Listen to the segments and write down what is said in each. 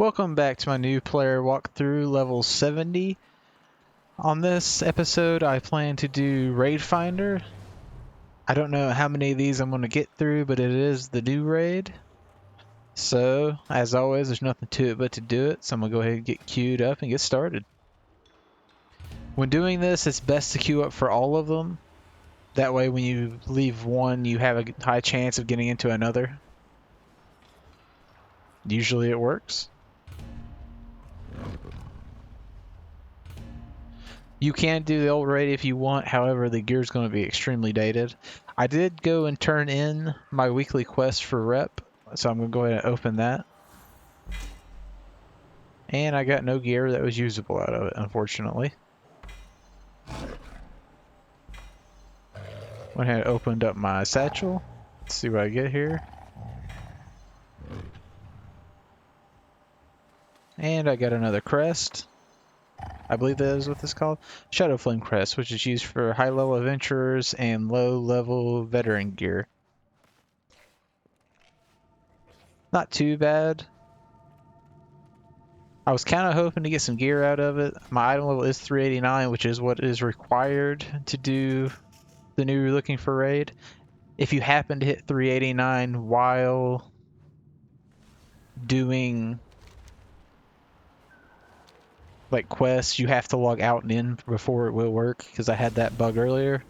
Welcome back to my new player walkthrough, level 70. On this episode, I plan to do Raid Finder. I don't know how many of these I'm going to get through, but it is the new raid. So, as always, there's nothing to it but to do it, so I'm going to go ahead and get queued up and get started. When doing this, it's best to queue up for all of them. That way, when you leave one, you have a high chance of getting into another. Usually it works. You can do the old raid if you want, however, the gear is going to be extremely dated. I did go and turn in my weekly quest for rep, so I'm going to go ahead and open that. And I got no gear that was usable out of it, unfortunately. Went ahead and opened up my satchel. Let's see what I get here. And I got another crest. I believe that is what this is called. Shadow Flame Crest, which is used for high-level adventurers and low-level veteran gear. Not too bad. I was kind of hoping to get some gear out of it. My item level is 389, which is what is required to do the new looking for raid. If you happen to hit 389 while doing like quests, you have to log out and in before it will work, because I had that bug earlier.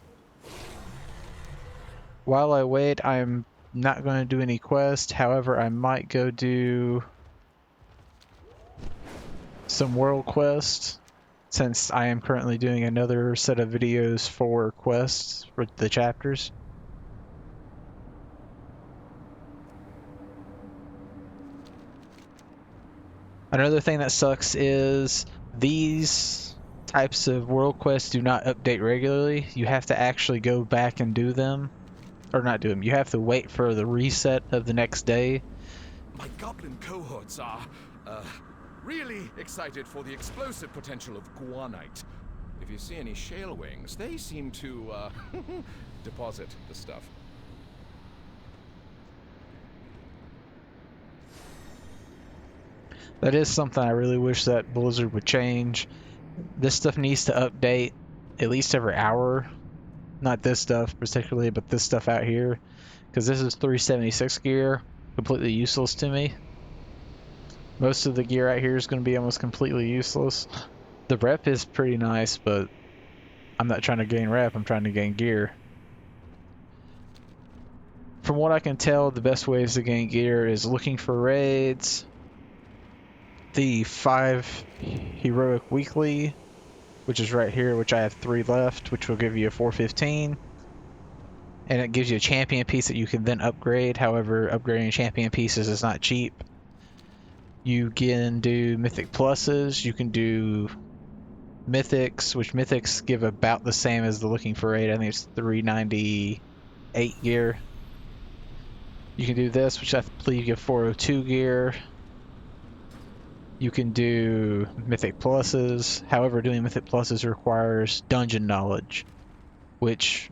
While I wait, I'm not going to do any quests. However, I might go do some world quests, since I am currently doing another set of videos for quests for the chapters. Another thing that sucks is these types of world quests do not update regularly. You have to actually go back and do them. Or not do them. You have to wait for the reset of the next day. My goblin cohorts are, really excited for the explosive potential of guanite. If you see any shale wings, they seem to, deposit the stuff. That is something I really wish that Blizzard would change. This stuff needs to update at least every hour. Not this stuff particularly, but this stuff out here. Because this is 376 gear. Completely useless to me. Most of the gear out here is going to be almost completely useless. The rep is pretty nice, but I'm not trying to gain rep, I'm trying to gain gear. From what I can tell, the best ways to gain gear is looking for raids, the 5 heroic weekly, which is right here, which I have 3 left, which will give you a 415. And it gives you a champion piece that you can then upgrade. However, upgrading champion pieces is not cheap. You can do mythic pluses, you can do mythics, which mythics give about the same as the looking for raid. I think it's 398 gear. You can do this, which I believe give 402 gear. You can do mythic pluses. However, doing mythic pluses requires dungeon knowledge, which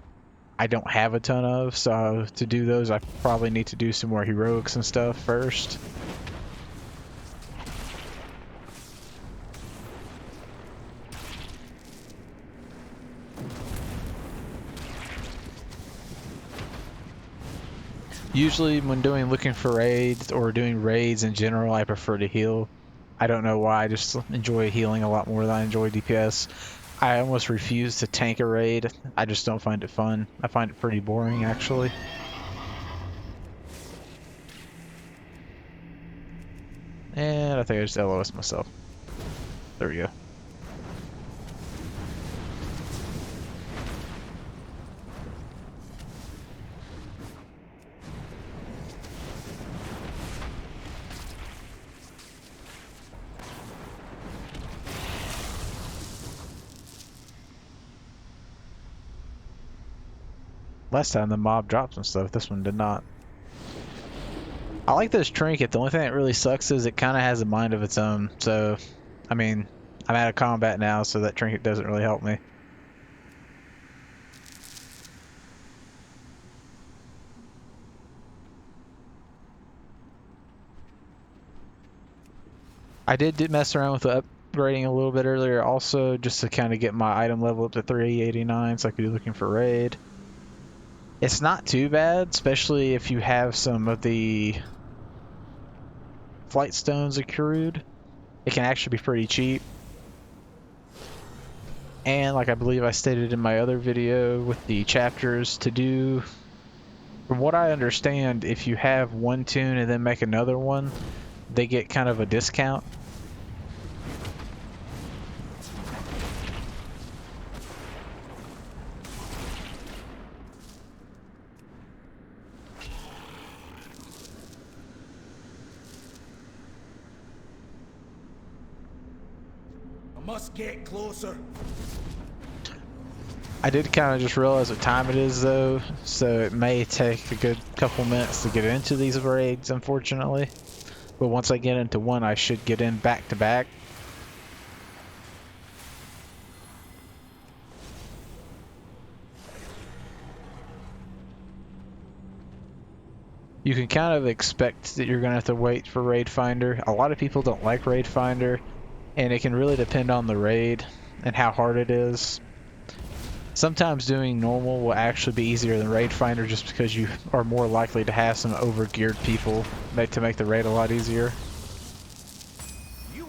I don't have a ton of, so to do those I probably need to do some more heroics and stuff first. Usually when looking for raids or doing raids in general, I prefer to heal. I don't know why, I just enjoy healing a lot more than I enjoy DPS. I almost refuse to tank a raid. I just don't find it fun. I find it pretty boring, actually. And I think I just LOS myself. There we go. Last time the mob dropped some stuff, this one did not. I like this trinket. The only thing that really sucks is it kind of has a mind of its own. So, I mean, I'm out of combat now, so that trinket doesn't really help me. I did mess around with the upgrading a little bit earlier also, just to kind of get my item level up to 389 so I could be looking for raid. It's not too bad, especially if you have some of the flight stones accrued. It can actually be pretty cheap. And like I believe I stated in my other video with the chapters to do, from what I understand, if you have one tune and then make another one, they get kind of a discount. I must get closer. I did kind of just realize what time it is though, so it may take a good couple minutes to get into these raids, unfortunately. But once I get into one, I should get in back to back. You can kind of expect that you're going to have to wait for Raid Finder. A lot of people don't like Raid Finder, and it can really depend on the raid and how hard it is. Sometimes doing normal will actually be easier than Raid Finder just because you are more likely to have some over-geared people to make the raid a lot easier.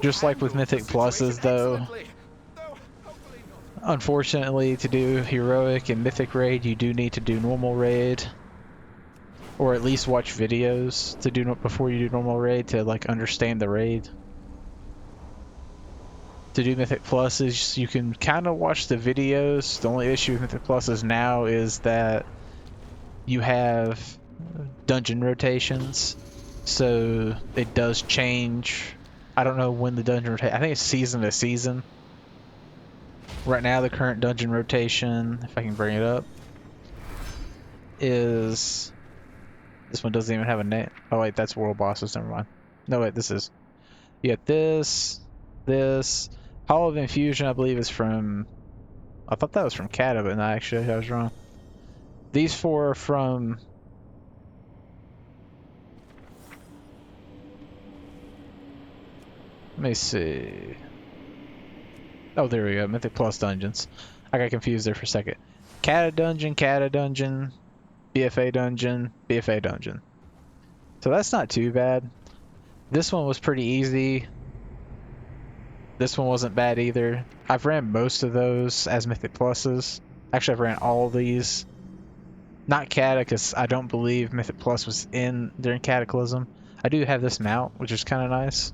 Just like with Mythic Pluses though, unfortunately to do Heroic and Mythic Raid you do need to do normal raid. Or at least watch videos to do before you do normal raid to like understand the raid. To do Mythic Pluses, you can kind of watch the videos. The only issue with Mythic Pluses now is that you have dungeon rotations, so it does change. I don't know when the dungeon rotation. I think it's season to season. Right now, the current dungeon rotation, if I can bring it up, is. This one doesn't even have a name. Oh wait, that's world bosses. Never mind. No wait, this is. You got this. Hall of Infusion, I believe, is from. I thought that was from Kata, but no, actually, I was wrong. These four are from. Let me see. Oh, there we go. Mythic Plus Dungeons. I got confused there for a second. Kata Dungeon, BFA Dungeon, BFA Dungeon. So that's not too bad. This one was pretty easy. This one wasn't bad either. I've ran most of those as Mythic Pluses. Actually, I've ran all of these. Not Kata, because I don't believe Mythic Plus was in during Cataclysm. I do have this mount, which is kind of nice.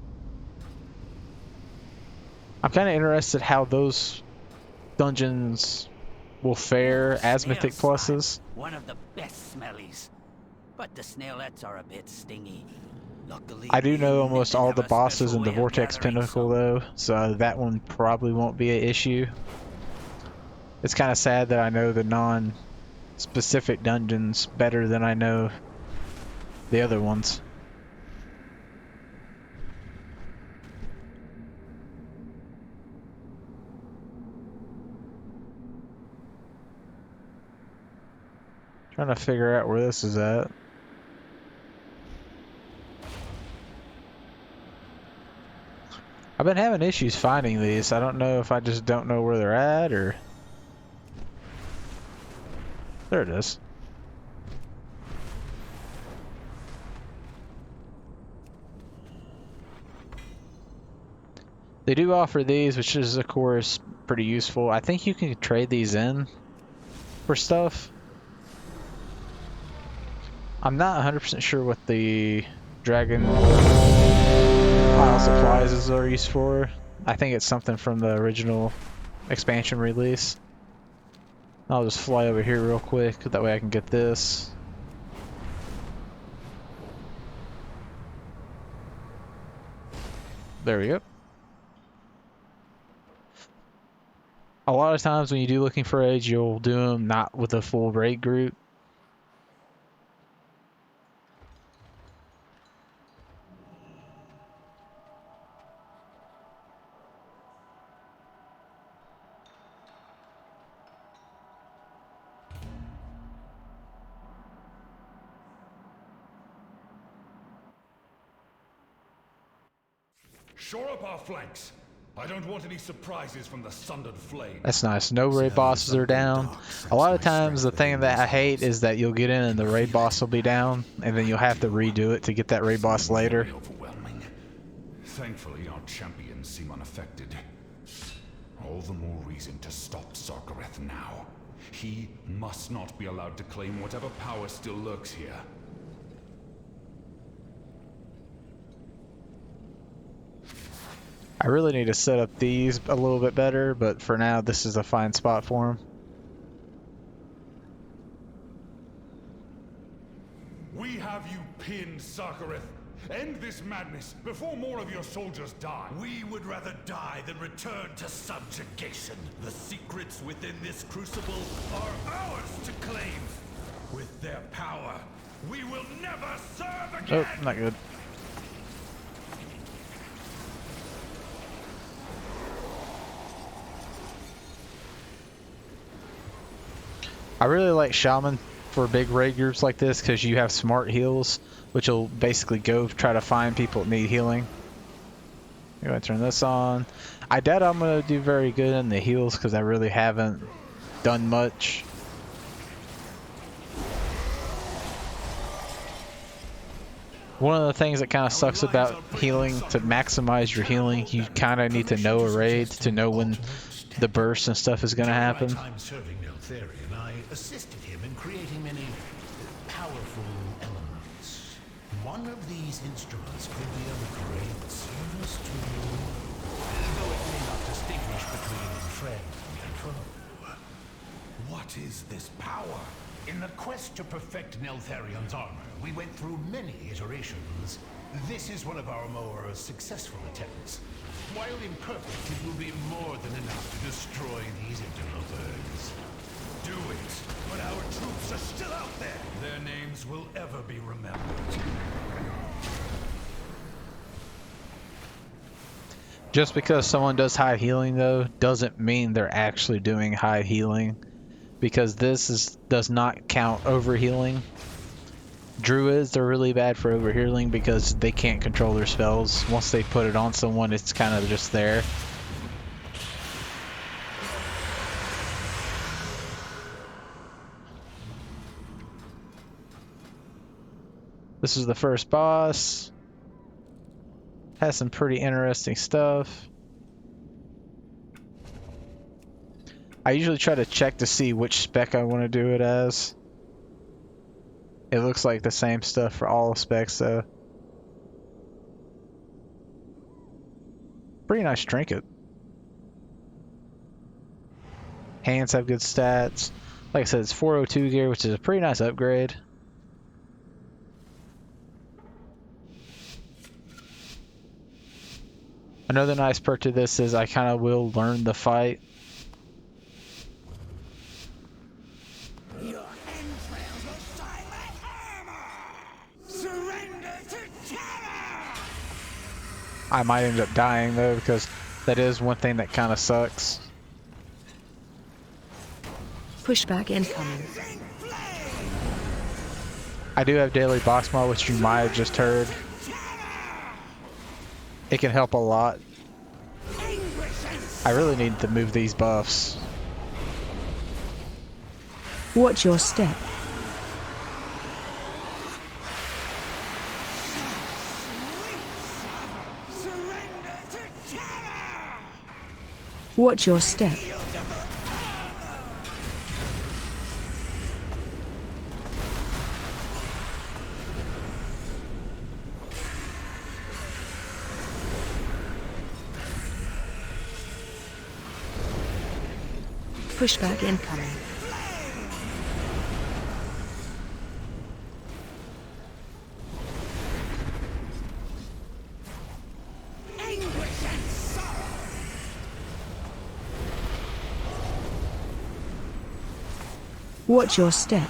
I'm kind of interested how those dungeons will fare as Mythic Pluses. One of the best smellies. But the snailets are a bit stingy. Luckily, I do know almost they all have the a bosses special in the way of Vortex gathering Pinnacle some. though, so that one probably won't be an issue. It's kind of sad that I know the non-specific dungeons better than I know the other ones. Trying to figure out where this is at. I've been having issues finding these. I don't know if I just don't know where they're at or... There it is. They do offer these, which is of course pretty useful. I think you can trade these in for stuff. I'm not 100% sure what the Dragon Pile supplies are used for. I think it's something from the original expansion release. I'll just fly over here real quick, that way I can get this. There we go. A lot of times when you do looking for raids, you'll do them not with a full raid group. Shore up our flanks. I don't want any surprises from the sundered flame. That's nice. No raid bosses are down. A lot of times the thing that I hate is that you'll get in and the raid boss will be down, and then you'll have to redo it to get that raid boss later. Overwhelming. Thankfully, our champions seem unaffected. All the more reason to stop Sarkareth now. He must not be allowed to claim whatever power still lurks here. I really need to set up these a little bit better, but for now this is a fine spot for them. We have you pinned, Sarkareth. End this madness before more of your soldiers die. We would rather die than return to subjugation. The secrets within this crucible are ours to claim. With their power, we will never serve again! Oh, not good. I really like shaman for big raid groups like this because you have smart heals, which will basically go try to find people that need healing. I'm going to turn this on. I doubt I'm going to do very good in the heals because I really haven't done much. One of the things that kind of sucks about healing, to maximize your healing, you kind of need to know a raid to know when the burst and stuff is going to happen. I'm serving Neltharion. I assisted him in creating many powerful elements. One of these instruments could be of great service to you, though it may not distinguish between friend and foe. What is this power? In the quest to perfect Neltharion's armor, we went through many iterations. This is one of our more successful attempts. While imperfect, it will be more than enough to destroy these interlopers. Do it, but our troops are still out there. Their names will ever be remembered. Just because someone does high healing though, doesn't mean they're actually doing high healing. Because does not count overhealing. Druids are really bad for overhealing because they can't control their spells. Once they put it on someone, it's kind of just there. This is the first boss. Has some pretty interesting stuff. I usually try to check to see which spec I want to do it as. It looks like the same stuff for all specs though. Pretty nice trinket. Hands have good stats. Like I said, it's 402 gear, which is a pretty nice upgrade. Another nice perk to this is I kind of will learn the fight. I might end up dying though, because that is one thing that kind of sucks. Pushback incoming. I do have daily box mod, which you might have just heard. It can help a lot. I really need to move these buffs. Watch your step. Watch your step. Pushback incoming. Watch your step.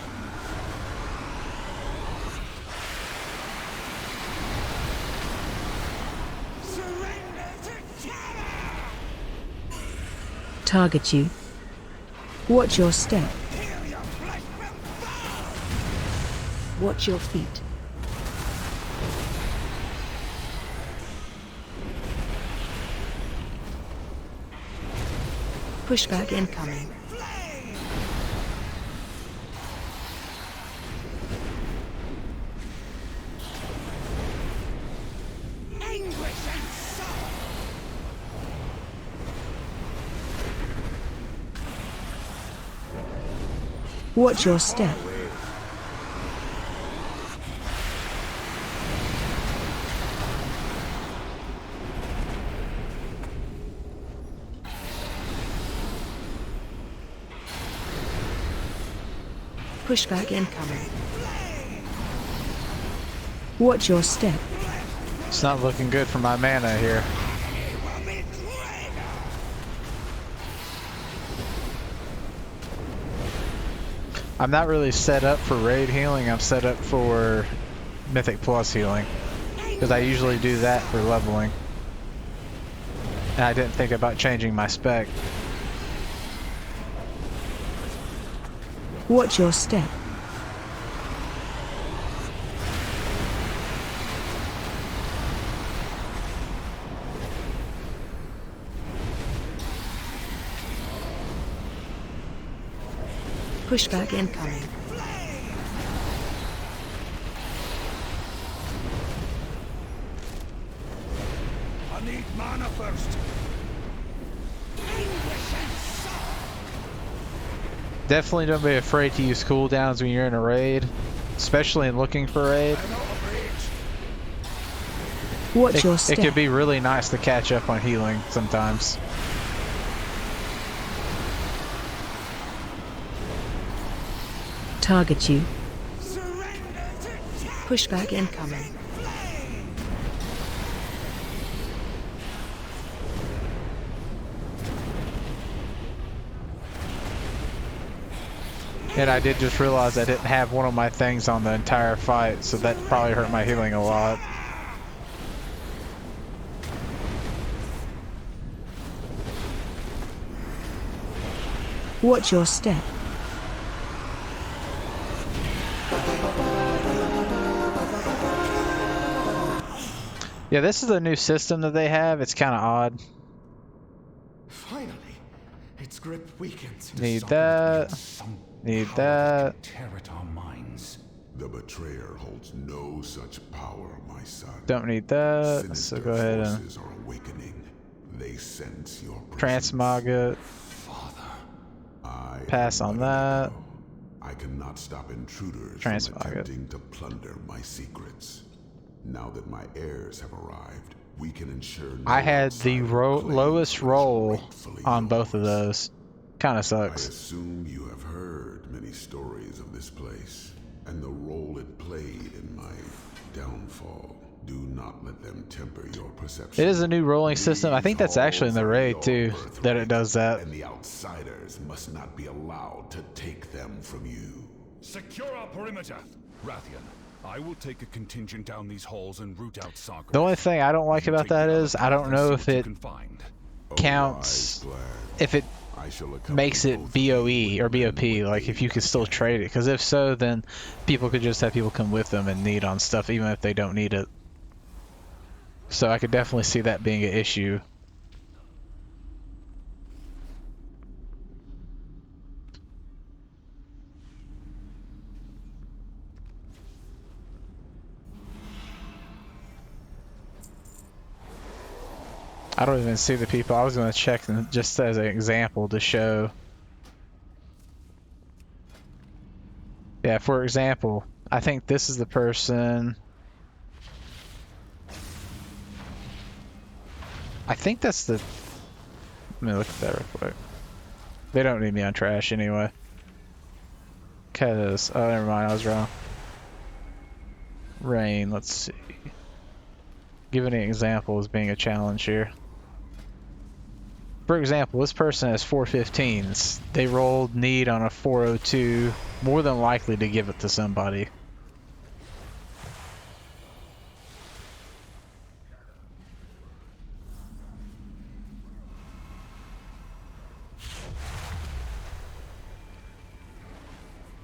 Target you. Watch your step. Watch your feet. Pushback incoming. Watch your step. Pushback incoming. Watch your step. It's not looking good for my mana here. I'm not really set up for raid healing, I'm set up for Mythic Plus healing. Because I usually do that for leveling. And I didn't think about changing my spec. Watch your step. Pushback incoming. I need mana first. Definitely don't be afraid to use cooldowns when you're in a raid. Especially in looking for raid. Watch your It step. could be really nice to catch up on healing sometimes. Target you. Pushback incoming. And I did just realize I didn't have one of my things on the entire fight, so that probably hurt my healing a lot. Watch your step. Yeah, this is a new system that they have. It's kind of odd. Finally, its grip weakens. Need that. Need that. Tear at our minds. The betrayer holds no such power, my son. Don't need that. Sinister So go ahead and forces are awakening. They sense your transmog it. I Pass am on but an that. echo. I cannot stop intruders Transmog from it. attempting to plunder my secrets. Now that my heirs have arrived, we can ensure no I had the outsider claims lowest what is roll rightfully on both of yours. those. Kind of I sucks. assume you have heard many stories of this place and the role it played in my downfall. Do not let them temper your perception. It is a new rolling system. I think that's actually in the These raid halls are too, your that it birthright, does that. And the outsiders must not be allowed to take them from you. Secure our perimeter. Rathian, I will take a contingent down these halls and root out Sarkar. The only thing I don't like about that is I don't know if it O counts, wise glad, if it I shall accompany makes it both of you BOE or when BOP, like if you could still can. trade it. Because if so, then people could just have people come with them and need on stuff even if they don't need it. So I could definitely see that being an issue. I don't even see the people. I was going to check them just as an example to show. Yeah, for example, I think this is the person. I think that's the. Let me look at that real quick. They don't need me on trash anyway. Cause, oh, never mind, I was wrong. Rain, let's see. Give any examples being a challenge here. For example, this person has 415s. They rolled need on a 402, more than likely to give it to somebody.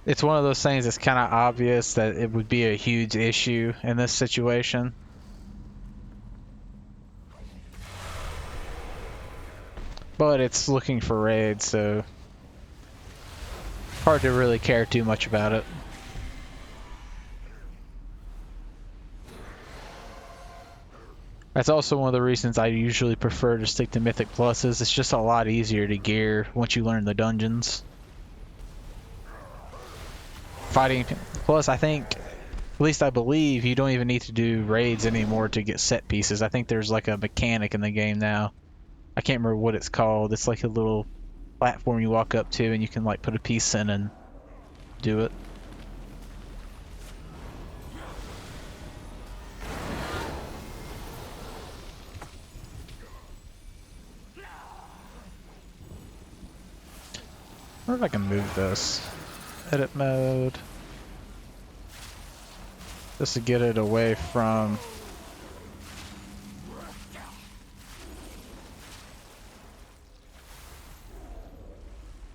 It's one of those things that's kind of obvious that it would be a huge issue in this situation. But it's looking for raids, so hard to really care too much about it. That's also one of the reasons I usually prefer to stick to Mythic Pluses. It's just a lot easier to gear once you learn the dungeons. Fighting Plus, I think, at least I believe, you don't even need to do raids anymore to get set pieces. I think there's like a mechanic in the game now. I can't remember what it's called. It's like a little platform you walk up to and you can like put a piece in and do it. I wonder if I can move this. Edit mode. Just to get it away from...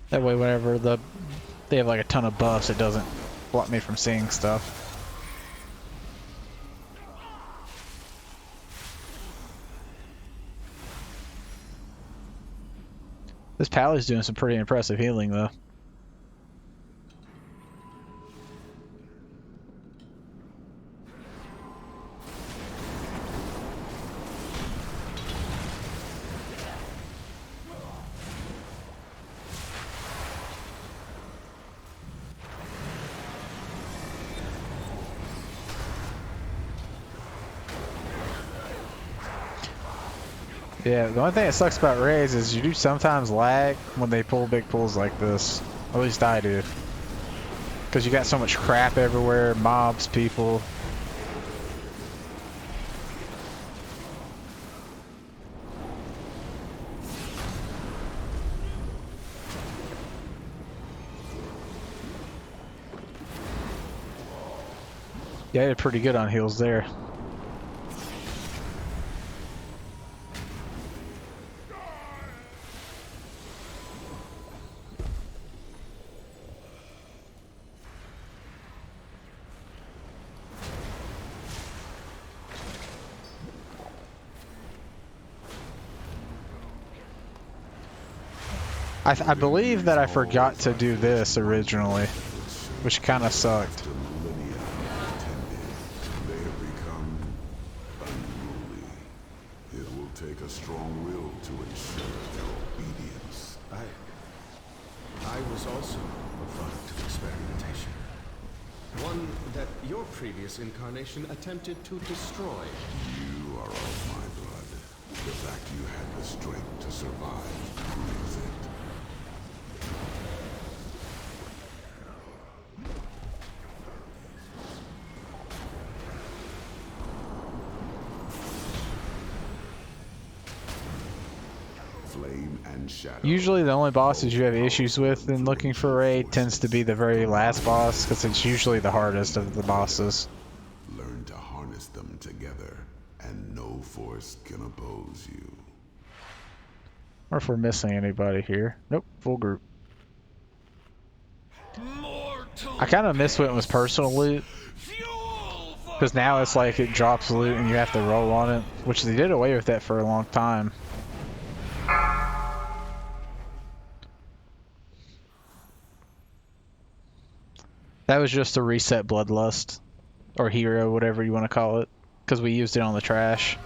That way whenever they have like a ton of buffs, it doesn't block me from seeing stuff. This pally's doing some pretty impressive healing though. Yeah, the only thing that sucks about raids is you do sometimes lag when they pull big pulls like this. At least I do. Because you got so much crap everywhere, mobs, people. Yeah, I did pretty good on heals there. I believe that I forgot to do this originally, which kind of sucked. They have become unruly. It will take a strong will to ensure their obedience. I was also a product of experimentation. One that your previous incarnation attempted to destroy. You are of my blood. The fact you had the strength to survive proves it. Flame and shadow. Usually the only bosses you have issues with in looking for a raid tends to be the very last boss, because it's usually the hardest of the bosses. Learn to harness them together, and no force can oppose you. Or if we're missing anybody here. Nope, full group. I kind of miss when it was personal loot, because now it's like it drops loot and you have to roll on it, which they did away with that for a long time. That was just to reset Bloodlust, or Hero, whatever you want to call it, because we used it on the trash.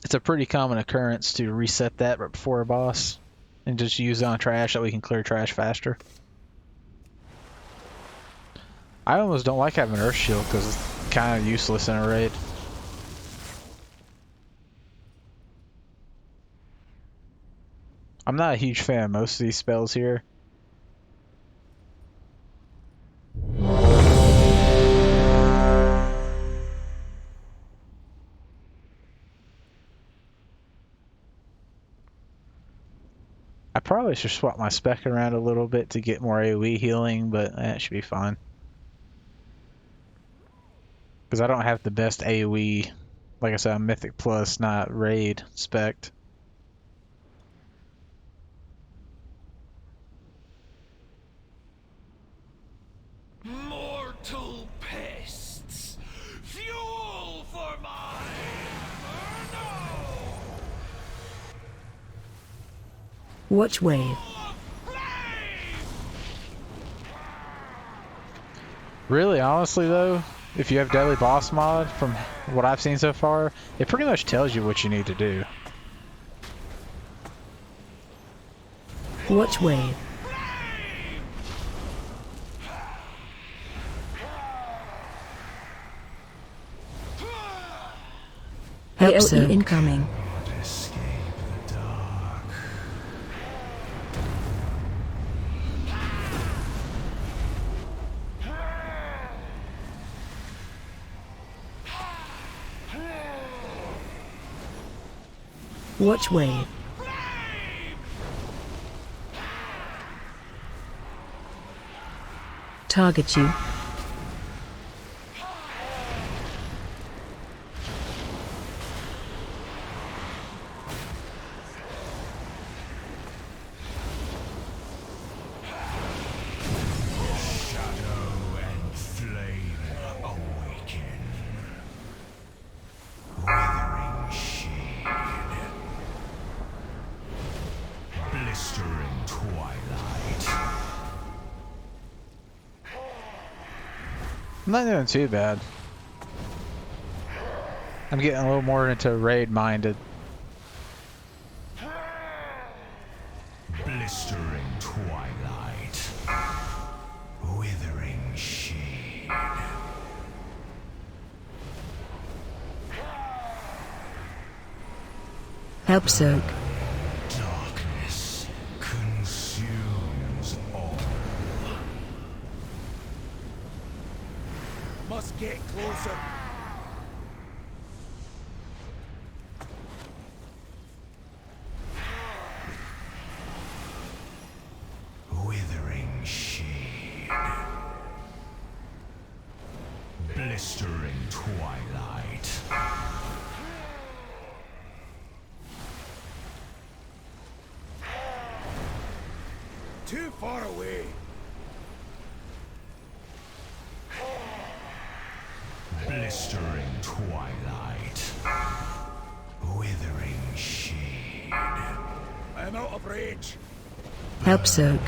It's a pretty common occurrence to reset that right before a boss, and just use it on trash so we can clear trash faster. I almost don't like having Earth Shield because it's kind of useless in a raid. I'm not a huge fan of most of these spells here. I probably should swap my spec around a little bit to get more AoE healing, but that should be fine. Because I don't have the best AoE. Like I said, I'm Mythic Plus, not Raid spec. Mortal pain. Watch wave. Really, honestly though, if you have Deadly Boss mod, from what I've seen so far, it pretty much tells you what you need to do. Watch wave. AOE incoming. Escape the dark. Watch wave. Target you. Shadow and flame awaken. Withering shade. Blistering twilight. I'm not doing too bad. I'm getting a little more into raid minded. Blistering twilight. Withering shade. Help soak. Darkness consumes all. Must get closer. Withering shade. Blistering twilight. Too far away. Blistering twilight. Withering shade. I'm out of range. Help soak.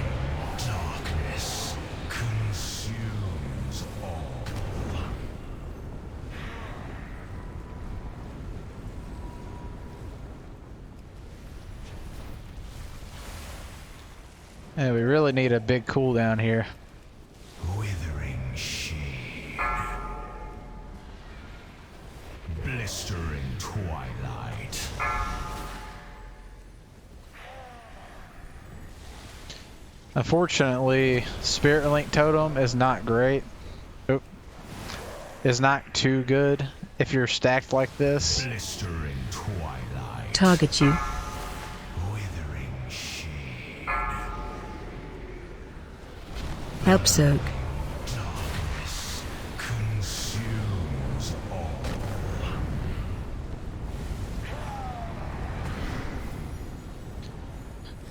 Darkness consumes all. And we really need a big cooldown here. Withering shade. Blistering twilight. Unfortunately, Spirit Link Totem is not great. Oop. Is not too good if you're stacked like this. Blistering twilight. Target you. Withering shade. Help soak. Darkness consumes all.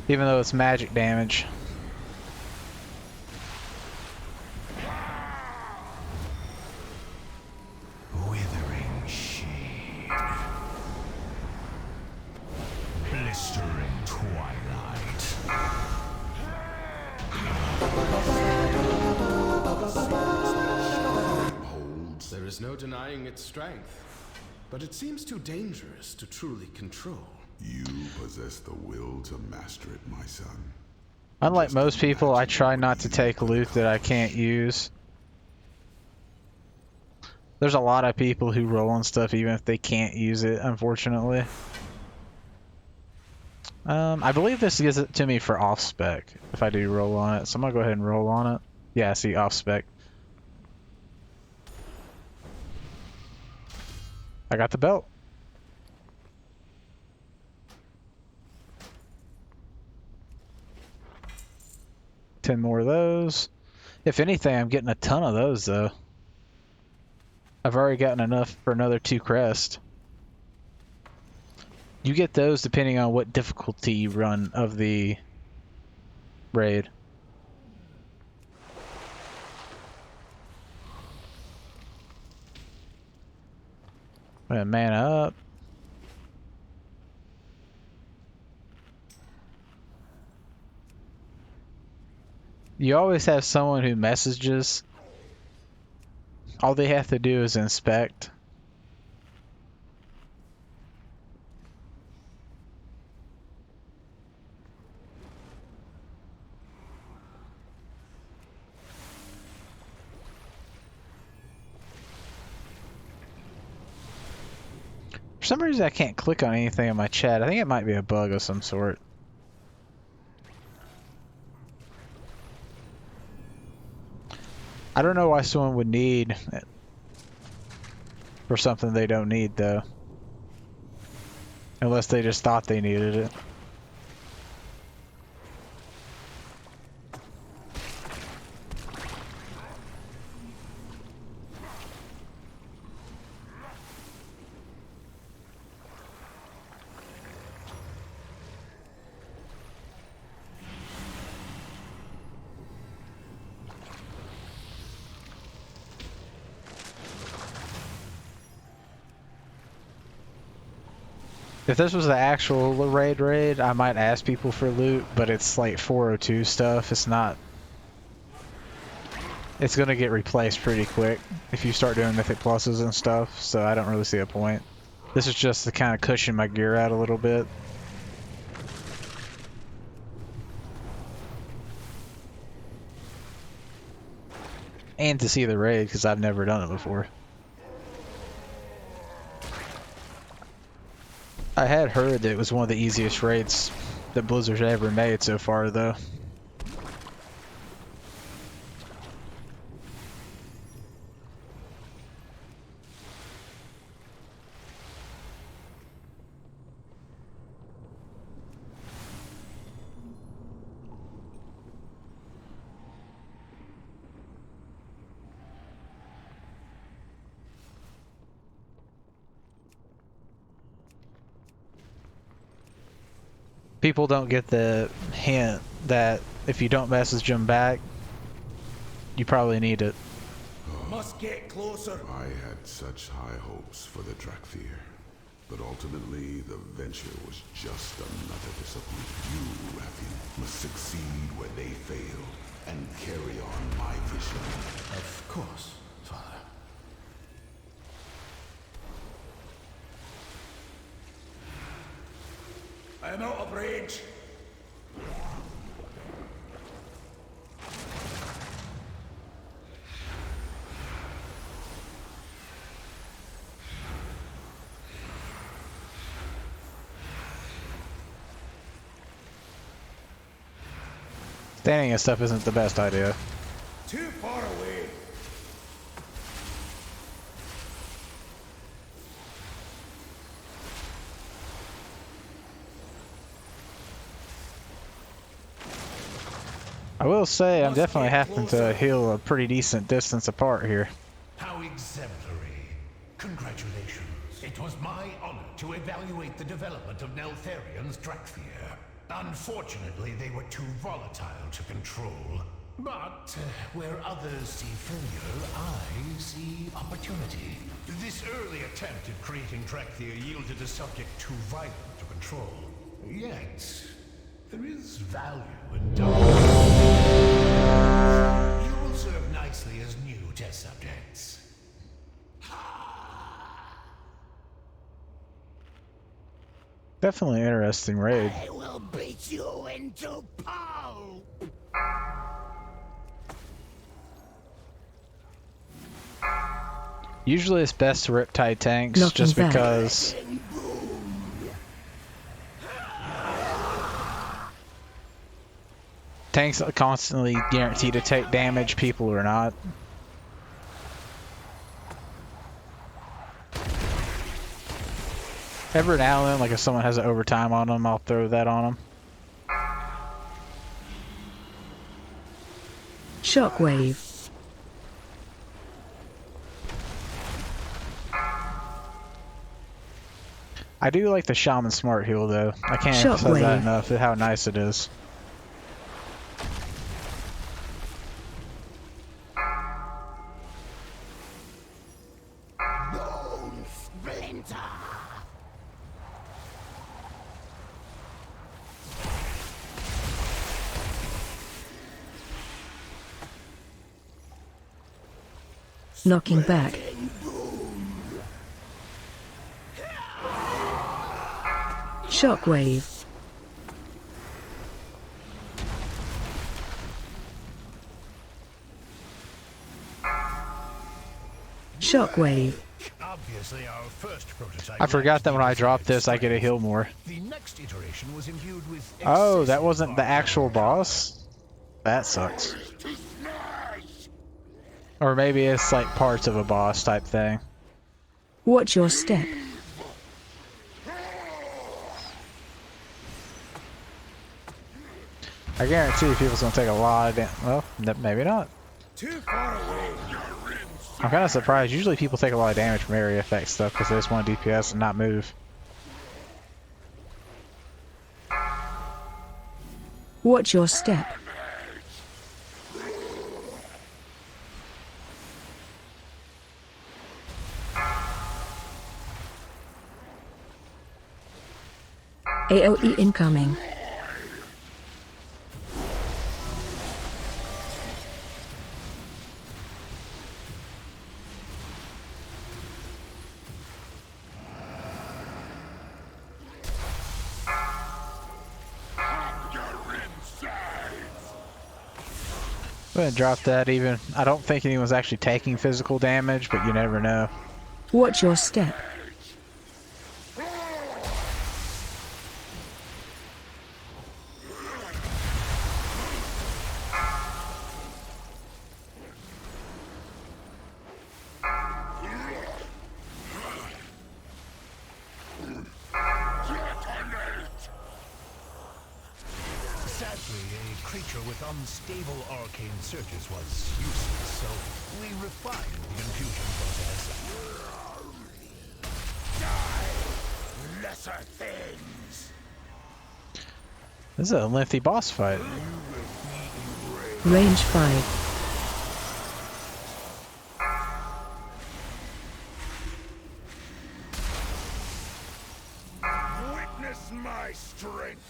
Even though it's magic damage. Withering shade. Blistering twilight. Holds. There is no denying its strength, but it seems too dangerous to truly control. You possess the will to master it, my son. Unlike Just most people, I imagine try what not to you take could loot that I can't use. There's a lot of people who roll on stuff even if they can't use it, unfortunately. I believe this gives it to me for off-spec, if I do roll on it. So I'm gonna go ahead and roll on it. Yeah, I see off-spec. I got the belt. Ten more of those. If anything, I'm getting a ton of those, though. I've already gotten enough for another 2 crests. You get those depending on what difficulty you run of the raid. Mana up. You always have someone who messages. All they have to do is inspect. For some reason I can't click on anything in my chat. I think it might be a bug of some sort. I don't know why someone would need it for something they don't need though. Unless they just thought they needed it. If this was the actual raid, I might ask people for loot, but it's like 402 stuff. It's not... It's gonna get replaced pretty quick if you start doing Mythic Pluses and stuff, so I don't really see a point. This is just to kind of cushion my gear out a little bit. And to see the raid, because I've never done it before. I had heard that it was one of the easiest raids that Blizzard's ever made so far, though. People don't get the hint that if you don't message them back, you probably need it. Must get closer. I had such high hopes for the Drakthir, but ultimately the venture was just another disappointment. You, Rathian, must succeed where they failed and carry on my vision. Of course, Father. I am out of rage. Standing and stuff isn't the best idea. Too far away. I will say I'm definitely having to heal a pretty decent distance apart here. How exemplary. Congratulations. It was my honor to evaluate the development of Neltharion's Drakthir. Unfortunately, they were too volatile to control. But where others see failure, I see opportunity. This early attempt at creating Drakthir yielded a subject too violent to control. Yet, there is value in double. You will serve nicely as new test subjects. Definitely an interesting raid. I will beat you into pulp! Usually it's best to Riptide tanks Knocking just back. because tanks are constantly guaranteed to take damage, people are not. Every now and then, like if someone has an overtime on them, I'll throw that on them. Shockwave. I do like the Shaman Smart Heal though. I can't emphasize that Shockwave. enough, how nice it is. Bone splinter! Knocking back. Shockwave. Shockwave. Obviously our first prototype. I forgot that when I drop this, I get a heal more. The next iteration was imbued with Oh, that wasn't the actual boss? That sucks. Or maybe it's like parts of a boss type thing. Watch your step. I guarantee people's gonna take a lot of damage. Well, maybe not. Too far away. I'm kind of surprised. Usually people take a lot of damage from area effect stuff because they just want DPS and not move. Watch your step. AOE incoming. I'm gonna drop that even. I don't think anyone's actually taking physical damage, but you never know. Watch your step. Sadly, a creature with unstable arcane surges was useless, so we refined the infusion process. Die, lesser things. This is a lengthy boss fight. Range 5. Witness my strength.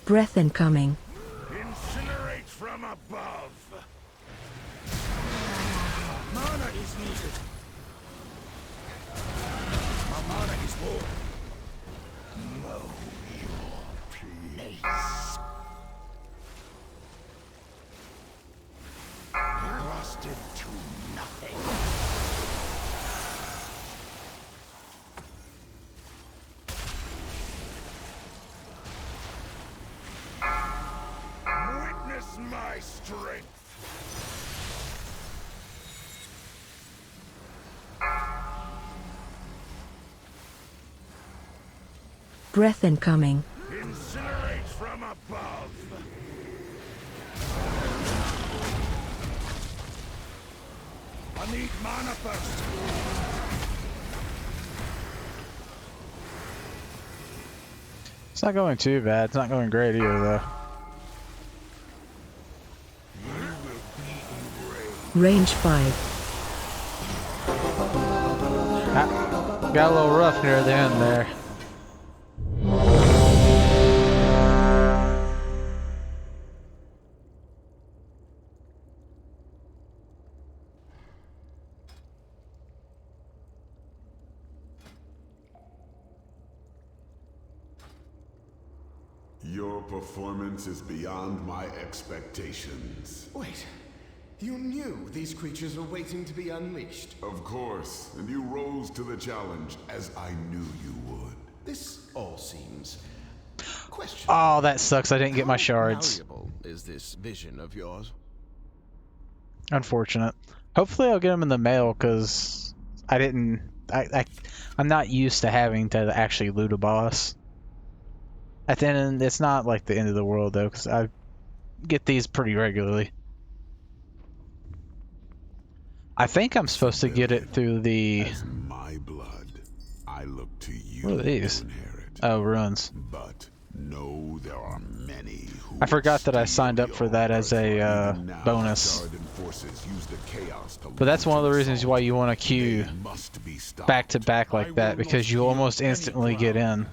Breath incoming. Incinerate from above. Mana is needed. My mana is full. Know your place. Rusted to nothing. Witness my strength. Breath incoming. Incinerate from above. I need mana first. It's not going too bad. It's not going great either, though. Range 5. Got a little rough near the end there. Your performance is beyond my expectations. Wait, you knew these creatures were waiting to be unleashed. Of course, and you rose to the challenge, as I knew you would. This all seems questionable. Oh, that sucks. I didn't get my shards. How malleable is this vision of yours? Unfortunate. Hopefully I'll get them in the mail, because I'm not used to having to actually loot a boss. At the end, it's not like the end of the world, though, because I get these pretty regularly. I think I'm supposed to get it through the... As my blood, I look to you What are these? to inherit. Oh, ruins. But know there are many who I forgot that I steal signed up for your that as a birthright. Even now, bonus. Garden forces use the chaos to But that's one of the launch reasons assault. why you want to queue They must be stopped. back to back like that because you almost instantly get in.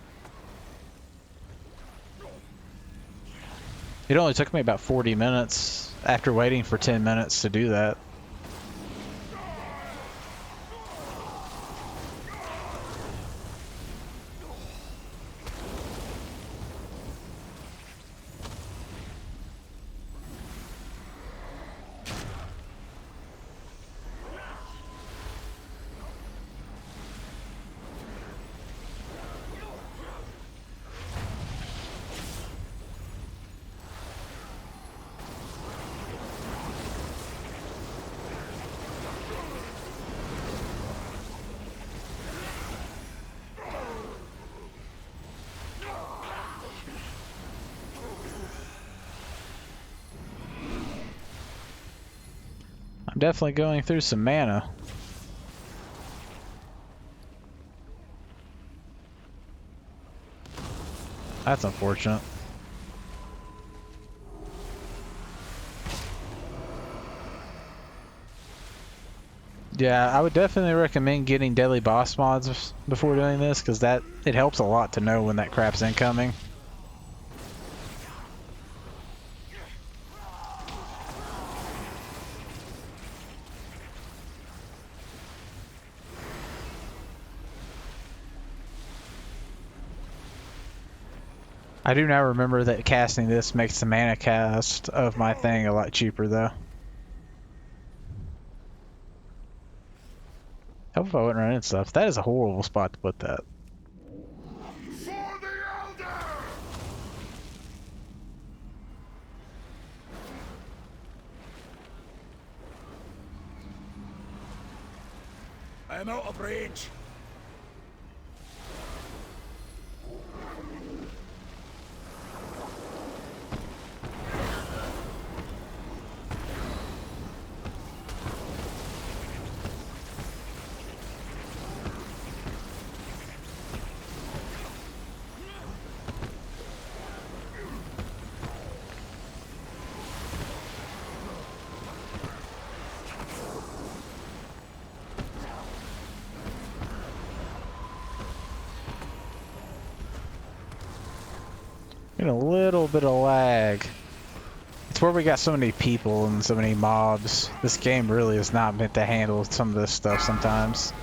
It only took me about 40 minutes after waiting for 10 minutes to do that. I'm definitely going through some mana. That's unfortunate. Yeah, I would definitely recommend getting daily boss mods before doing this, because it helps a lot to know when that crap's incoming. I do now remember that casting this makes the mana cast of my thing a lot cheaper, though. Hope if I wouldn't run into stuff. That is a horrible spot to put that. For the Elder! I am out of range. Getting a little bit of lag. It's where we got so many people and so many mobs. This game really is not meant to handle some of this stuff sometimes.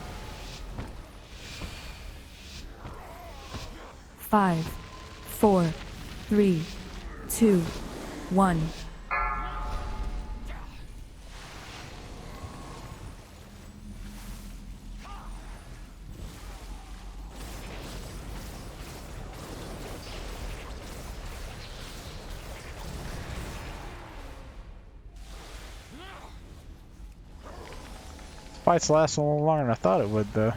5, 4, 3, 2, 1. Fights last a little longer than I thought it would, though.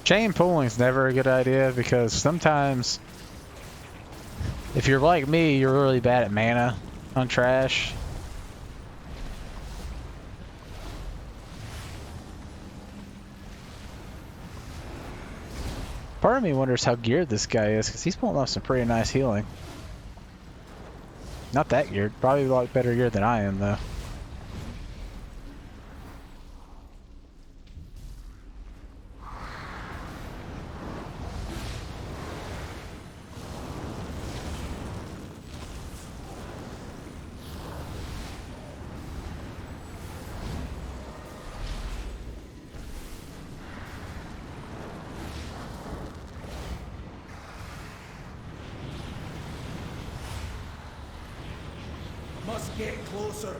Chain pulling's never a good idea because sometimes, if you're like me, you're really bad at mana on trash. Part of me wonders how geared this guy is, because he's pulling off some pretty nice healing. Not that geared, probably a lot better geared than I am, though. Must get closer.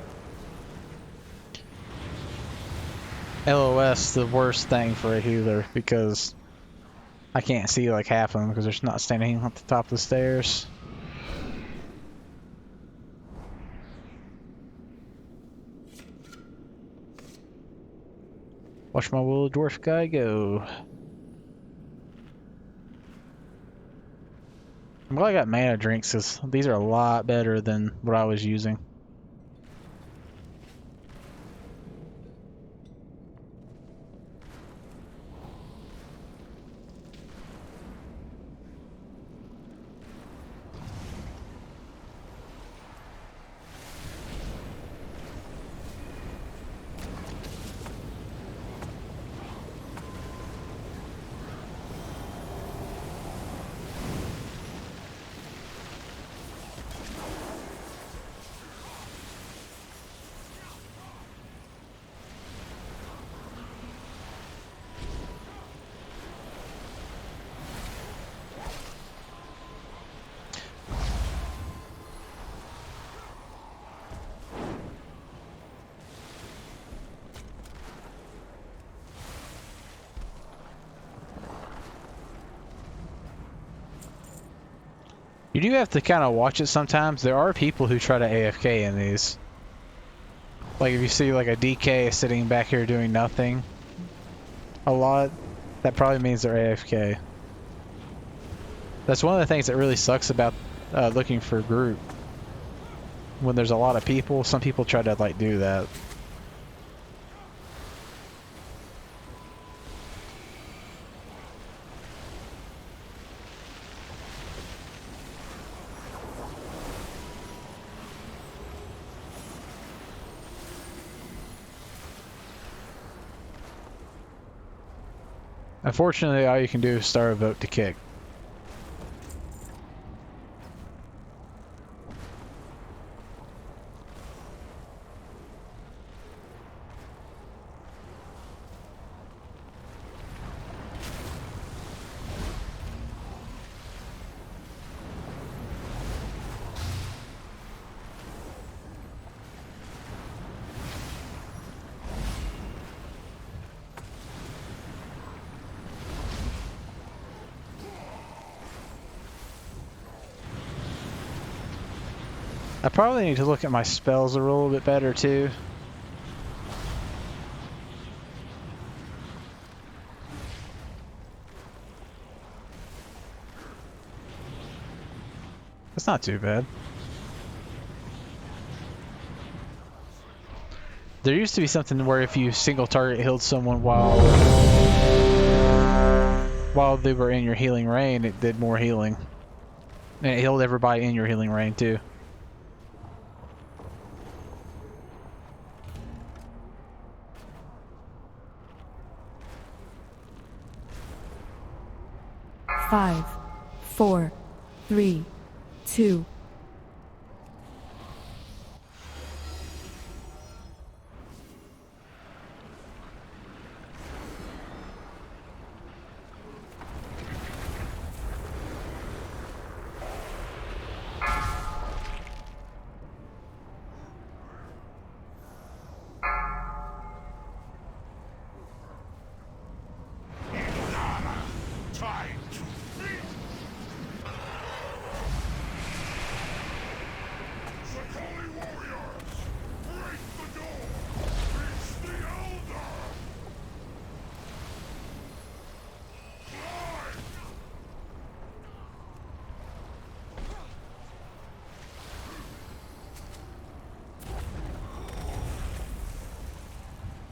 LOS, the worst thing for a healer, because I can't see like half of them because they're not standing at the top of the stairs. Watch my little dwarf guy go. I'm glad I got mana drinks, because these are a lot better than what I was using. You do have to kind of watch it sometimes. There are people who try to AFK in these. Like if you see like a DK sitting back here doing nothing a lot, that probably means they're AFK. That's one of the things that really sucks about looking for a group. When there's a lot of people, some people try to like do that. Unfortunately, all you can do is start a vote to kick. I probably need to look at my spells a little bit better too. That's not too bad. There used to be something where if you single target healed someone while they were in your healing range, it did more healing. And it healed everybody in your healing range too. Five, 4, 3, 2.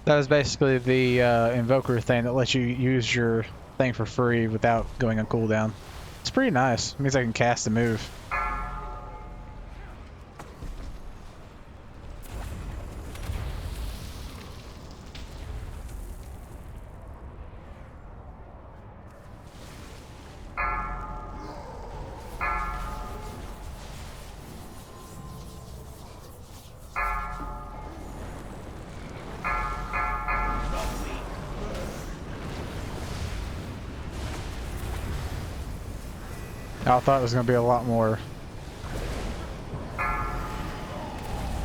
That was basically the invoker thing that lets you use your thing for free without going on cooldown. It's pretty nice. It means I can cast a move. I thought it was going to be a lot more.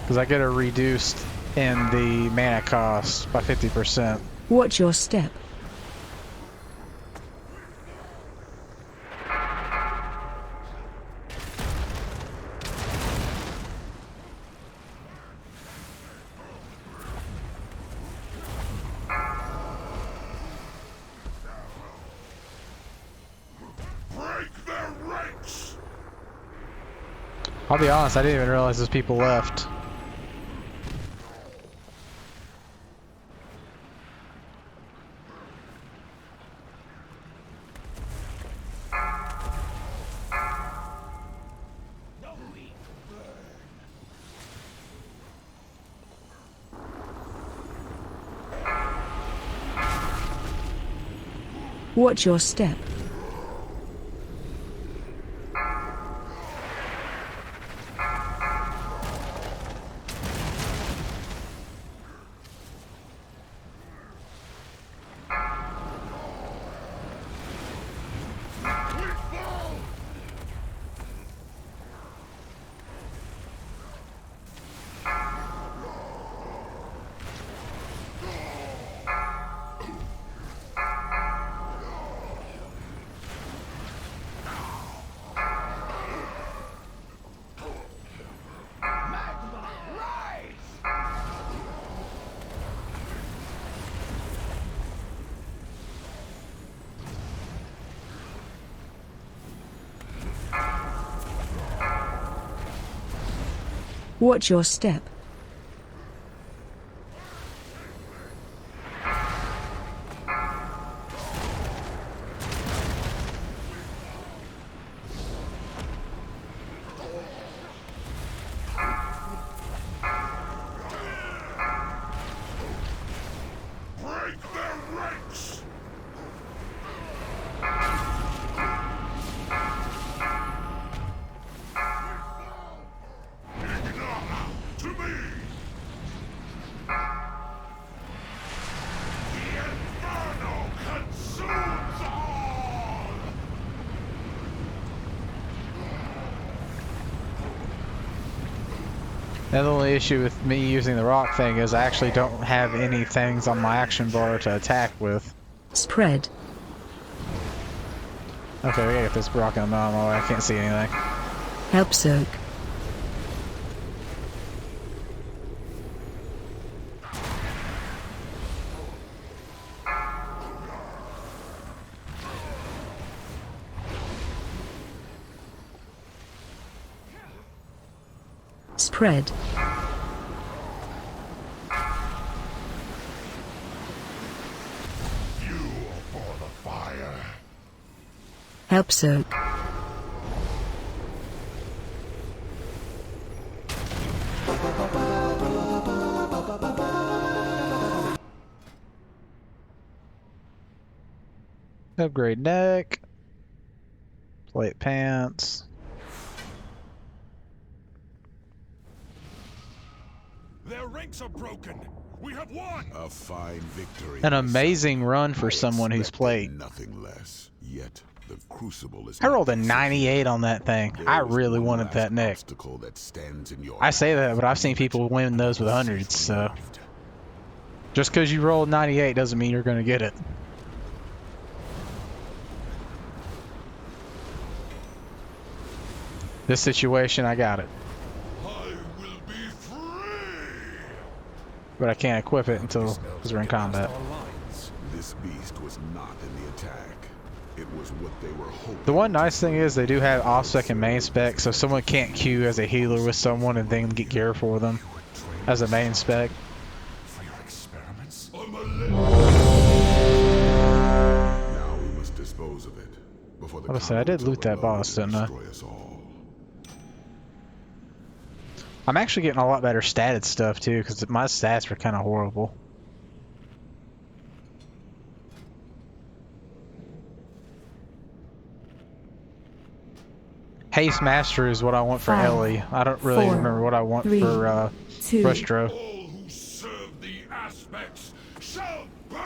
Because I get it reduced in the mana cost by 50%. Watch your step. I'll be honest, I didn't even realize there's people left. Watch your step. Watch your step. Break their ranks! To me! The Inferno consumes all! The only issue with me using the rock thing is I actually don't have any things on my action bar to attack with. Spread. Okay, we gotta get this rock in the middle of my way. I can't see anything. Help soak. Spread. Fuel for the fire. Help soak. Upgrade neck. Plate pants. Their ranks are broken. We have won. A fine victory. An amazing run for I someone who's expected played. nothing less. Yet the Crucible is I rolled a not 98 on that thing. There I is really one wanted last that neck. obstacle that stands in your I say that, path. but I've seen people win those with hundreds, so just because you rolled 98 doesn't mean you're going to get it. This situation, I got it. I will be free. But I can't equip it until because we're in combat. This beast was not in the attack. It was what they were hoping. The one nice thing is they do have off-spec and main spec, so someone can't queue as a healer with someone and then get gear for them as a main spec. For your experiments? Now we must dispose of it before the Like I said, I did loot that boss, didn't I? destroy us all. I'm actually getting a lot better statted stuff too, because my stats were kind of horrible. Haste Master is what I want for 5, Ellie. I don't really 4, remember what I want 3, for 2, Frustro. All who serve the aspects shall burn!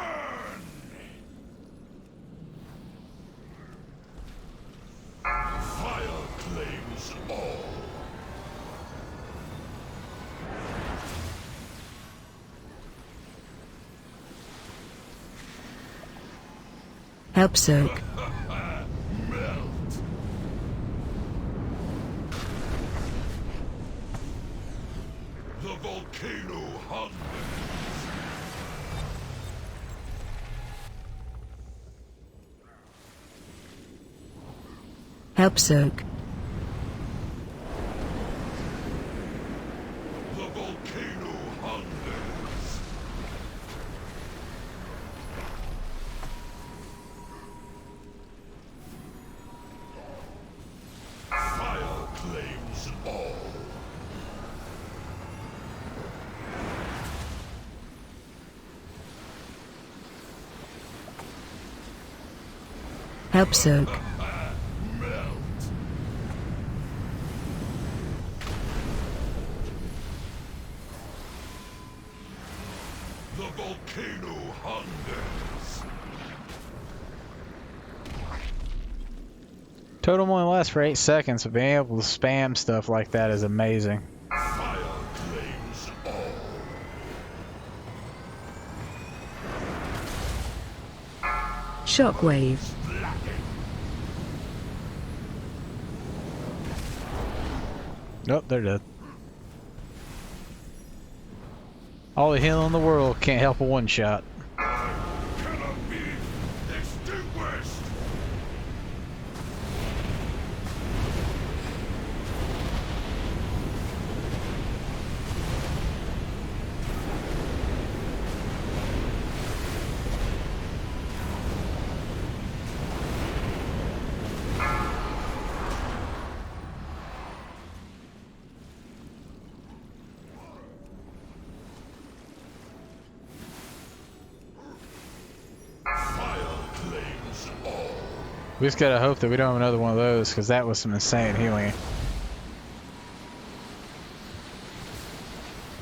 Fire claims all. help soak. Melt. The volcano hungers. Help soak. The volcano hungers. Fire claims all. Help soak. Melt. The volcano hungers. Totem only lasts for 8 seconds, so being able to spam stuff like that is amazing. Fire claims all. Shockwave. Nope, they're dead. All the healing in the world can't help a one-shot. Cannot be extinguished. We just gotta hope that we don't have another one of those, because that was some insane healing.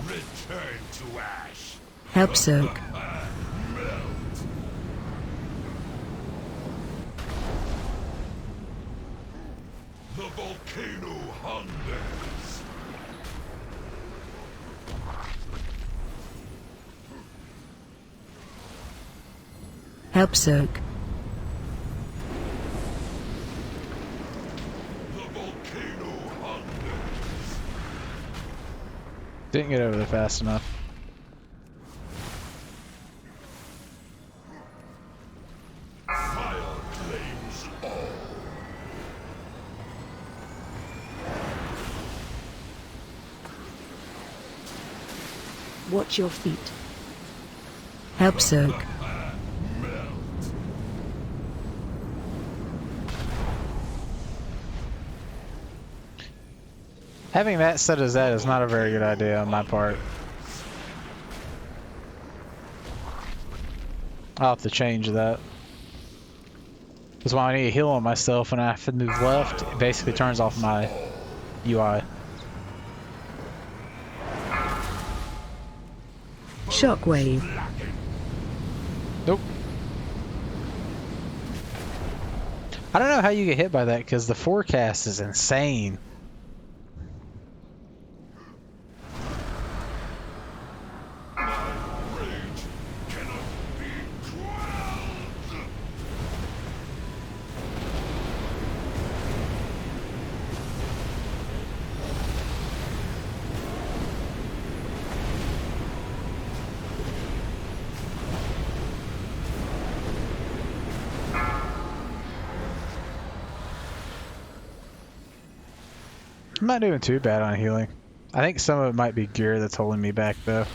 Return to ash. Help Zerg. The volcano hungers. Help Zerg. The volcano hungers. Didn't get over there fast enough. Fire claims all. Watch your feet. Help Zerg. Having that set as that is not a very good idea on my part. I'll have to change that. Because when I need to heal on myself and I have to move left, it basically turns off my UI. Shockwave. Nope. I don't know how you get hit by that because the forecast is insane. I'm not doing too bad on healing. I think some of it might be gear that's holding me back though.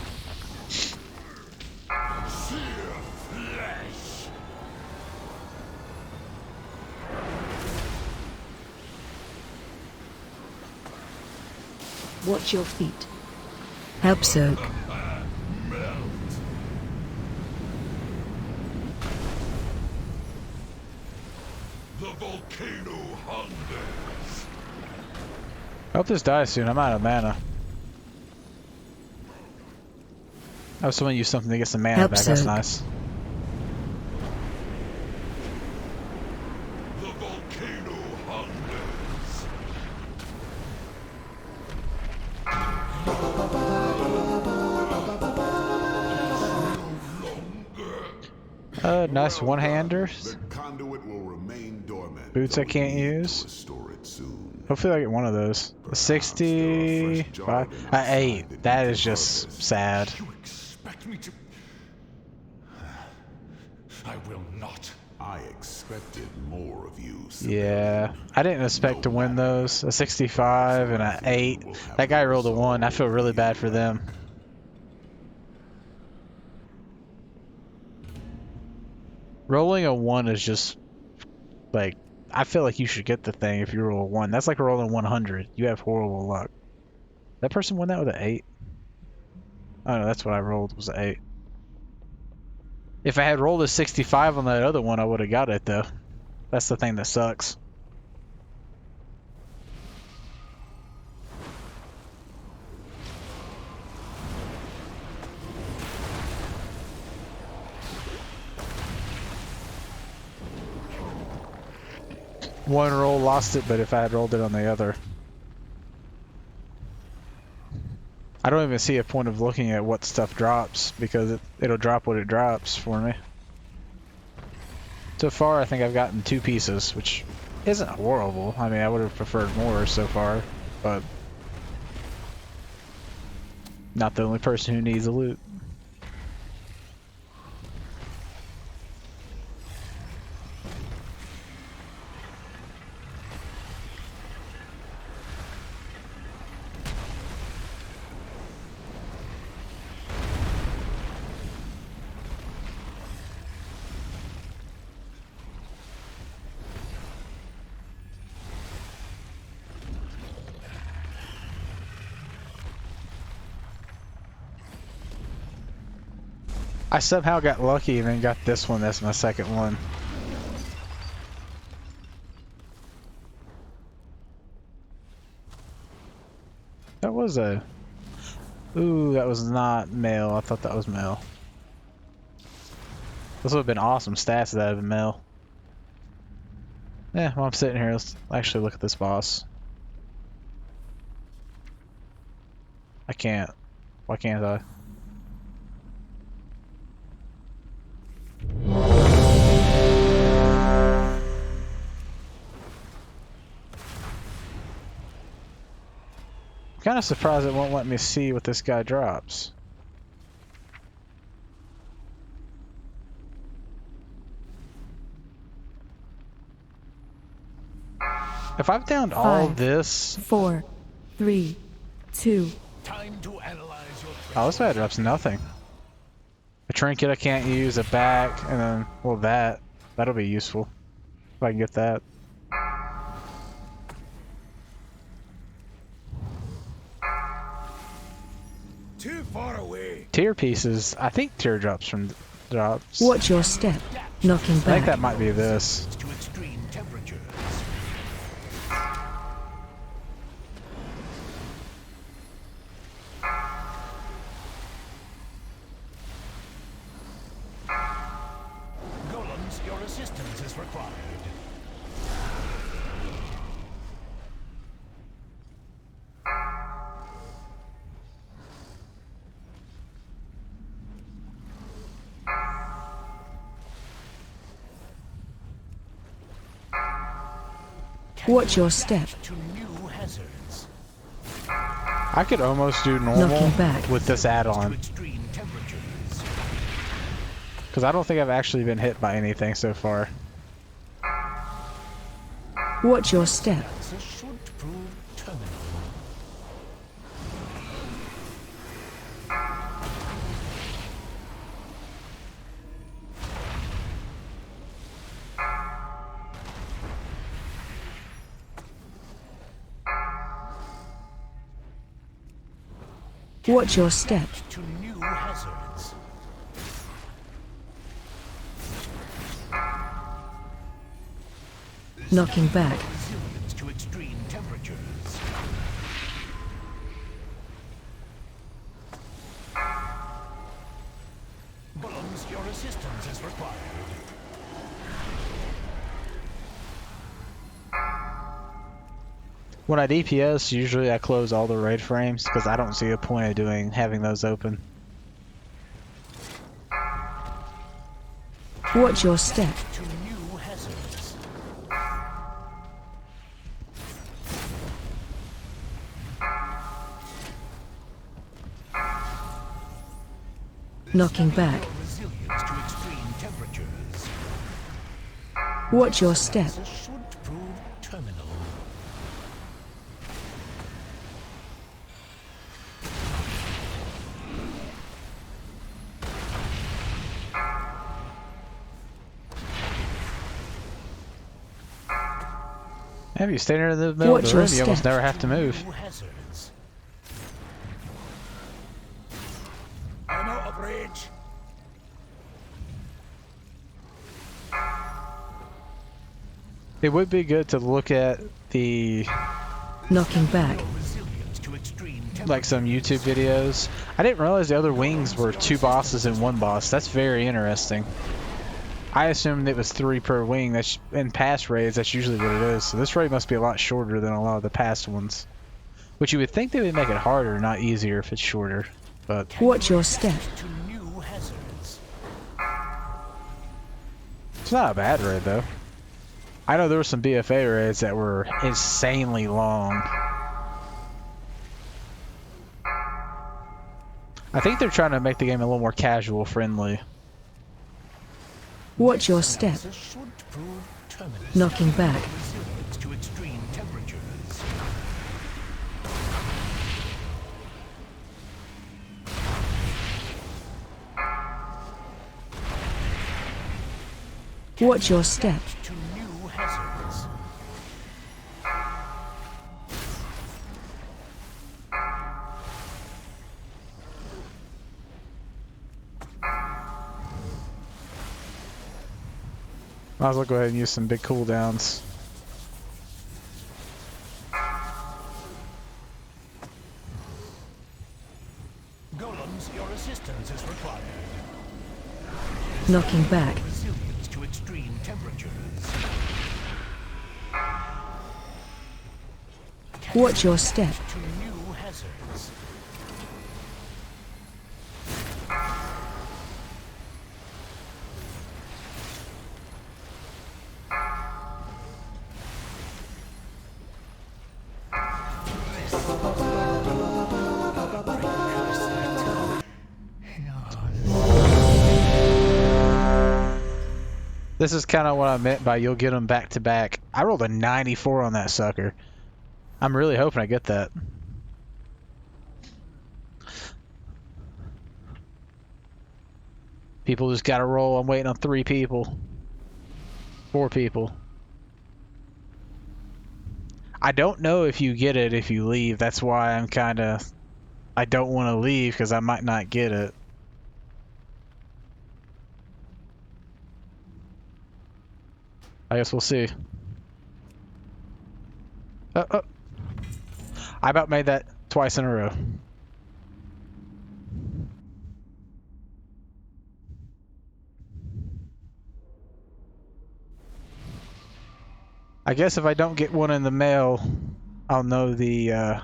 Watch your feet. Help Zerg. The volcano hungers. I hope this dies soon. I'm out of mana. I was someone use something to get some mana Help back. That's Zerg. nice. The volcano hungers. Nice one-hander. The conduit will remain dormant. Boots I can't Need to use. restore it soon. Hopefully I get one of those. A 65. At 8. That is just sad. You expect me to... I will not. I expected more of you. Yeah. I didn't expect to win those. A 65 and an 8. That guy rolled a 1. I feel really bad for them. Rolling a 1 is just like, I feel like you should get the thing if you roll a 1. That's like rolling 100. You have horrible luck. That person won that with an 8? Oh no, that's what I rolled, was an 8. If I had rolled a 65 on that other one, I would have got it though. That's the thing that sucks. One roll lost it, but if I had rolled it on the other. I don't even see a point of looking at what stuff drops because it'll drop what it drops for me. So far, I think I've gotten 2 pieces, which isn't horrible. I mean, I would have preferred more so far, but not the only person who needs the loot. I somehow got lucky and then got this one. That's my second one. That was a... Ooh, that was not male. I thought that was male. This would have been awesome stats if that had been male. Yeah, while I'm sitting here, let's actually look at this boss. I can't. Why can't I? I'm kind of surprised it won't let me see what this guy drops. If I've downed all of this... 4, 3, 2. Time to analyze your Oh, this guy drops nothing. A trinket I can't use, a back, and then, well, that'll be useful. If I can get that. Too far away. Tier pieces, I think teardrops from drops. Watch your step. Knocking I think back. that might be this. to extreme temperatures. Golems, your assistance is required. Watch your step. To new hazards. I could almost do normal Knocking back. with this To add-on. extreme temperatures. Because I don't think I've actually been hit by anything so far. Watch your step. This should prove terminal. Watch your step. To new hazards. Knocking back. Resilience to extreme temperatures. Golems, your assistance is required. When I DPS, usually I close all the raid frames because I don't see a point of having those open. Watch your step. To new hazards. Knocking back. Resilience to extreme temperatures. Watch your step. This should prove terminal. If you stay near the middle of Watch the room, your you almost step. never have to move. New hazards. I'm out of range. It would be good to look at the, Knocking back. Resilience to extreme temperatures. like some YouTube videos. I didn't realize the other wings were 2 bosses and 1 boss. That's very interesting. I assumed it was 3 per wing. That's in past raids. That's usually what it is. So this raid must be a lot shorter than a lot of the past ones. Which you would think they would make it harder, not easier, if it's shorter. But Watch your step. To new hazards. it's not a bad raid though. I know there were some BFA raids that were insanely long. I think they're trying to make the game a little more casual friendly. Watch your step. This should prove terminal. Knocking back. Resilience to extreme temperatures. Watch your step. To new hazards. Might as well go ahead and use some big cooldowns. knocking back. Resilience to extreme temperatures. Watch your step. To new hazards. This is kind of what I meant by you'll get them back to back. I rolled a 94 on that sucker. I'm really hoping I get that. People just gotta roll. I'm waiting on 3 people. 4 people. I don't know if you get it if you leave. That's why I'm kinda... I don't want to leave because I might not get it. I guess we'll see. I about made that twice in a row. I guess if I don't get one in the mail, I'll know the, I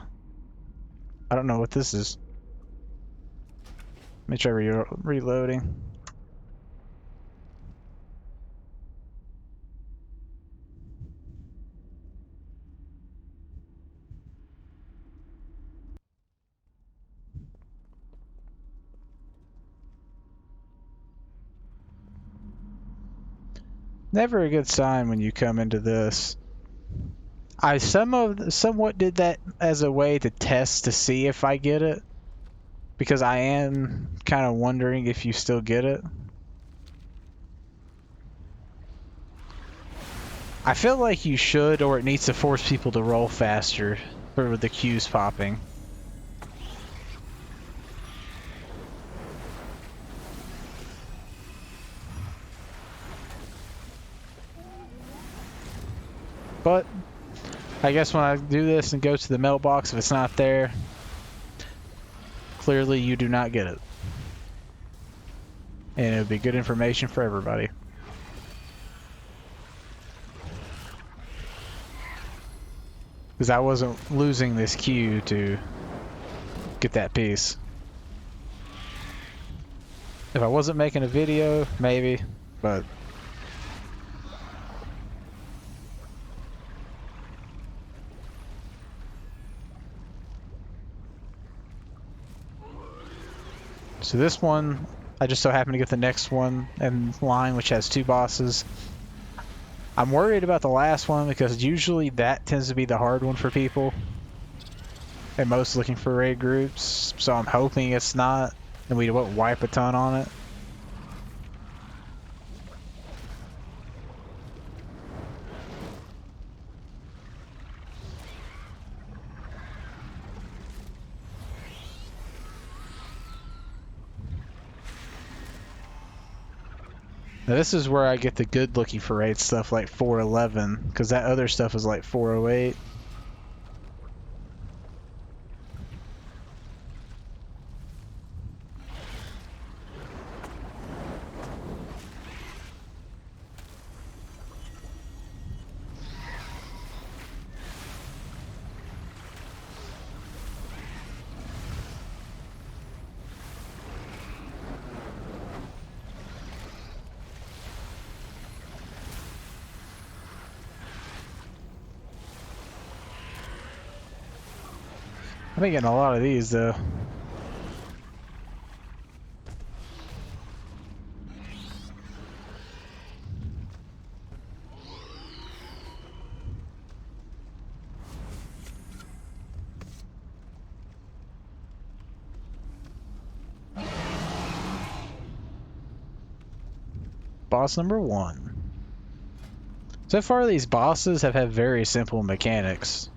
don't know what this is. Let me try reloading. Never a good sign when you come into this. I somewhat did that as a way to test to see if I get it, because I am kind of wondering if you still get it. I feel like you should, or it needs to force people to roll faster for the queues popping. But I guess when I do this and go to the mailbox, if it's not there, clearly you do not get it. And it would be good information for everybody. Because I wasn't losing this queue to get that piece. If I wasn't making a video, maybe, but... So this one, I just so happen to get the next one in line, which has 2 bosses. I'm worried about the last one because usually that tends to be the hard one for people. They're most looking for raid groups, so I'm hoping it's not, and we won't wipe a ton on it. Now this is where I get the good looking for raid stuff like 411, because that other stuff is like 408. I've been getting a lot of these though. Boss number 1. So far these bosses have had very simple mechanics.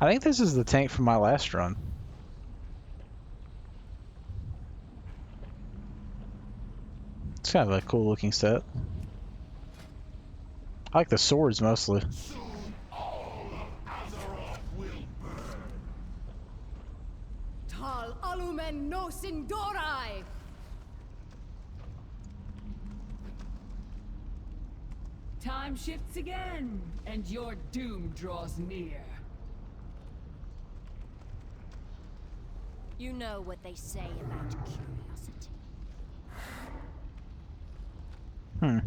I think this is the tank from my last run. It's kind of a cool looking set. I like the swords mostly. Tal alumen nos indorai. Time shifts again, and your doom draws near. You know what they say about curiosity. Hmm.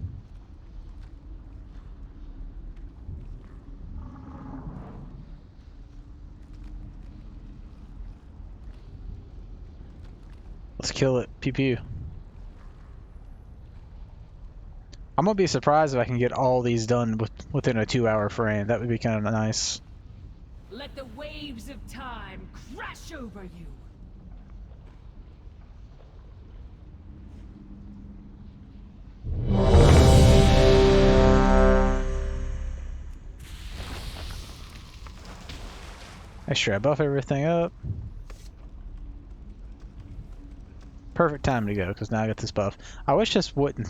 Let's kill it. Pew pew. I'm gonna be surprised if I can get all these done within a 2-hour frame. That would be kind of nice. Let the waves of time crash over you. Make sure I buff everything up. Perfect time to go, because now I got this buff. I wish this wouldn't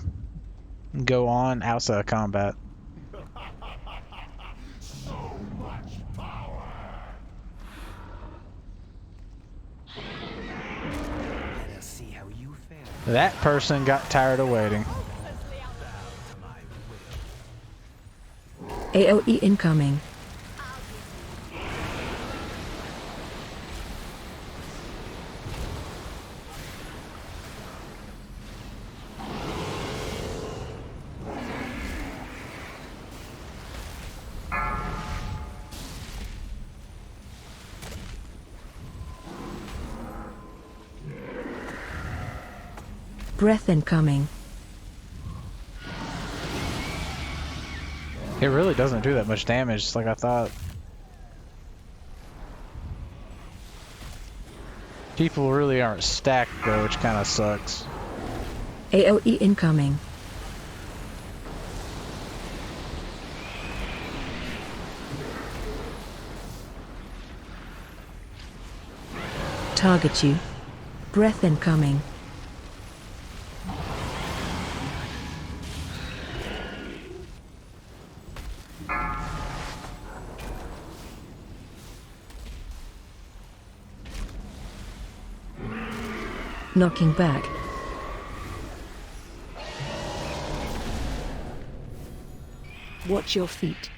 go on outside of combat. So much power. Let us see how you fare. That person got tired of waiting. AOE incoming. Breath incoming. It really doesn't do that much damage like I thought. People really aren't stacked though, which kind of sucks. AOE incoming. Target you. Breath incoming. Knocking back. Watch your feet.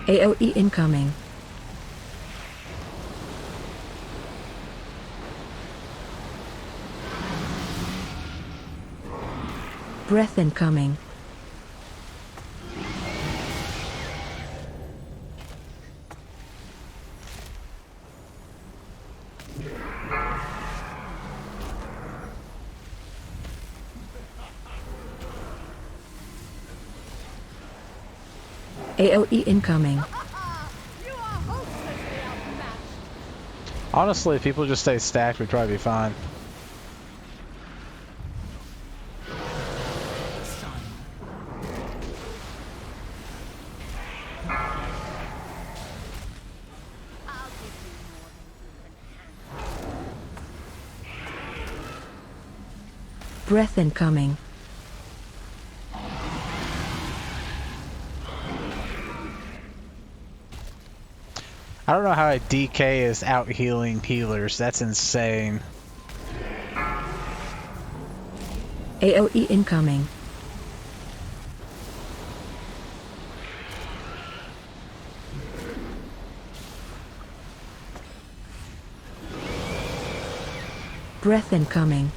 AOE incoming. Breath incoming. AOE incoming. You are hopelessly outmatched. Honestly, if people just stay stacked, we'd probably be fine. I'll give you more than you can handle. Breath incoming. I don't know how a DK is out healing healers. That's insane. AOE incoming. Breath incoming.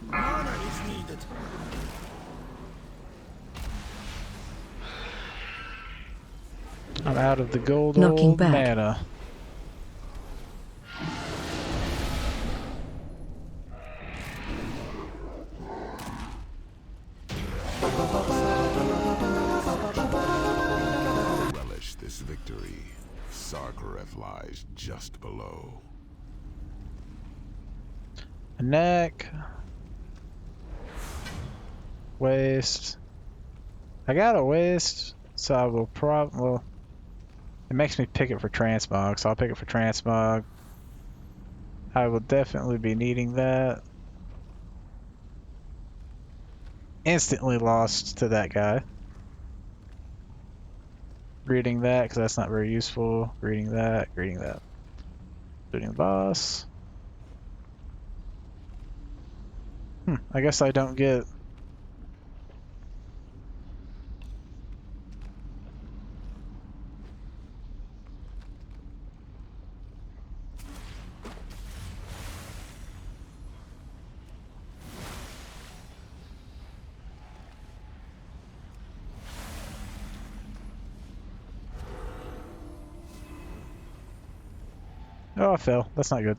Mana is needed. I'm out of the gold Knocking old back. mana. Relish this victory. Sarkareth lies just below. A neck. Waste. I got a waste, so I will well, it makes me pick it for transmog, so I'll pick it for transmog. I will definitely be needing that. Instantly lost to that guy. Greeting that, because that's not very useful. Greeting that, greeting that. Greeting the boss. I guess I don't get... Oh, I fell. That's not good.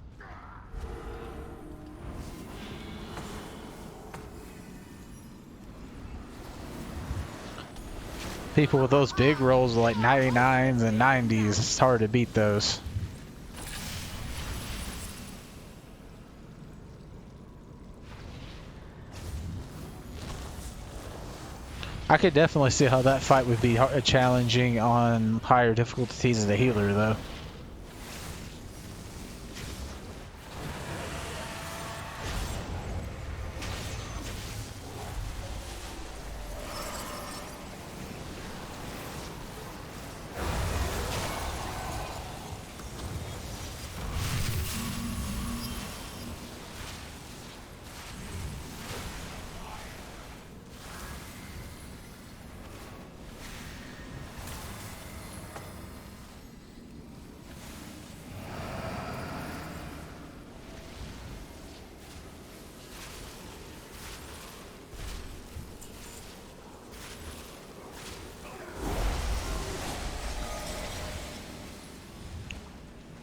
People with those big rolls like 99s and 90s, it's hard to beat those. I could definitely see how that fight would be challenging on higher difficulties as a healer, though.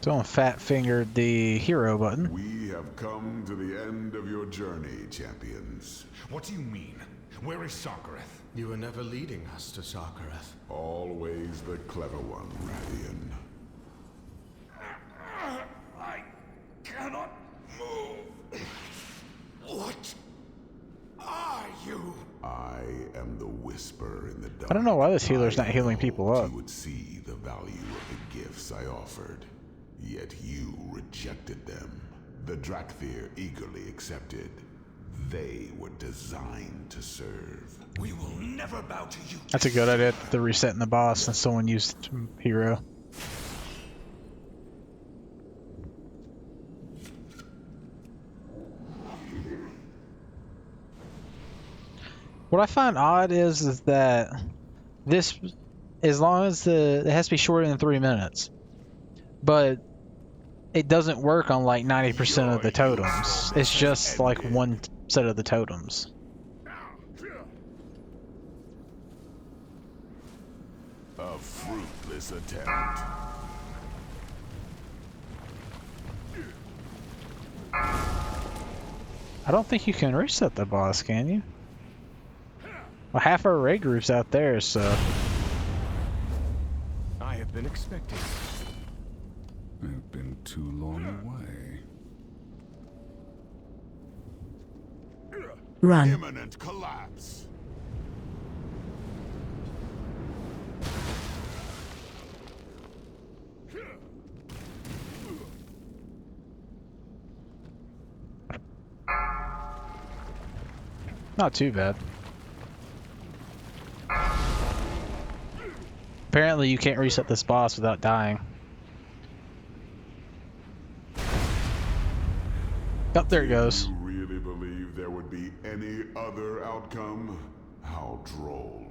Someone fat-fingered the hero button. We have come to the end of your journey, champions. What do you mean? Where is Sarkareth? You were never leading us to Sarkareth. Always the clever one, Rathian. I cannot move. What are you? I am the whisper in the dark. I don't know why this healer's not healing people up. You would see the value of the gifts I offered, yet you rejected them. The Drakthir eagerly accepted. They were designed to serve. We will never bow to you. That's a good idea, the resetting the boss since someone used hero. What I find odd is that this, as long as it has to be shorter than 3 minutes, but it doesn't work on like 90% of the totems. It's just like one set of the totems. A fruitless attempt. I don't think you can reset the boss, can you? Well, half our raid group's out there, so... I have been expecting. I've been too long away. Run. Imminent collapse. Not too bad. Apparently you can't reset this boss without dying. Oh, there it goes. You really believe there would be any other outcome? How droll.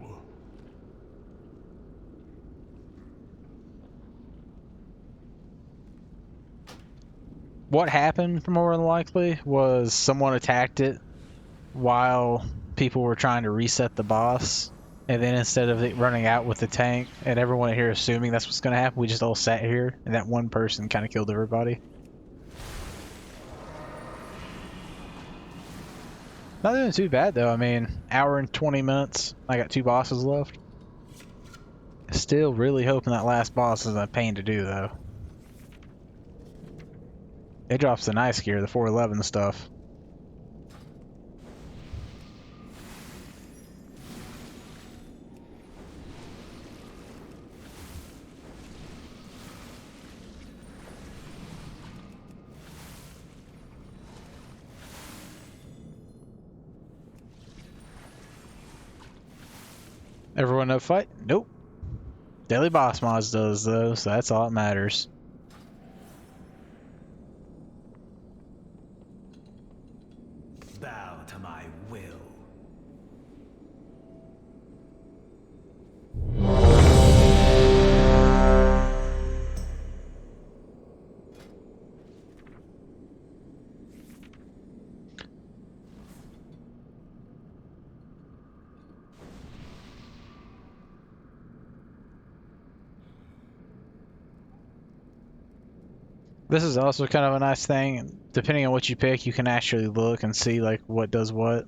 What happened, more than likely, was someone attacked it while people were trying to reset the boss. And then instead of it running out with the tank, and everyone here assuming that's what's going to happen, we just all sat here, and that one person kind of killed everybody. Not doing too bad, though. I mean, hour and 20 minutes. I got 2 bosses left. Still really hoping that last boss is a pain to do, though. It drops the nice gear, the 411 stuff. Everyone up fight? Nope. Daily Boss Mods does though, so that's all that matters. Bow to my will. This is also kind of a nice thing. Depending on what you pick, you can actually look and see like what does what.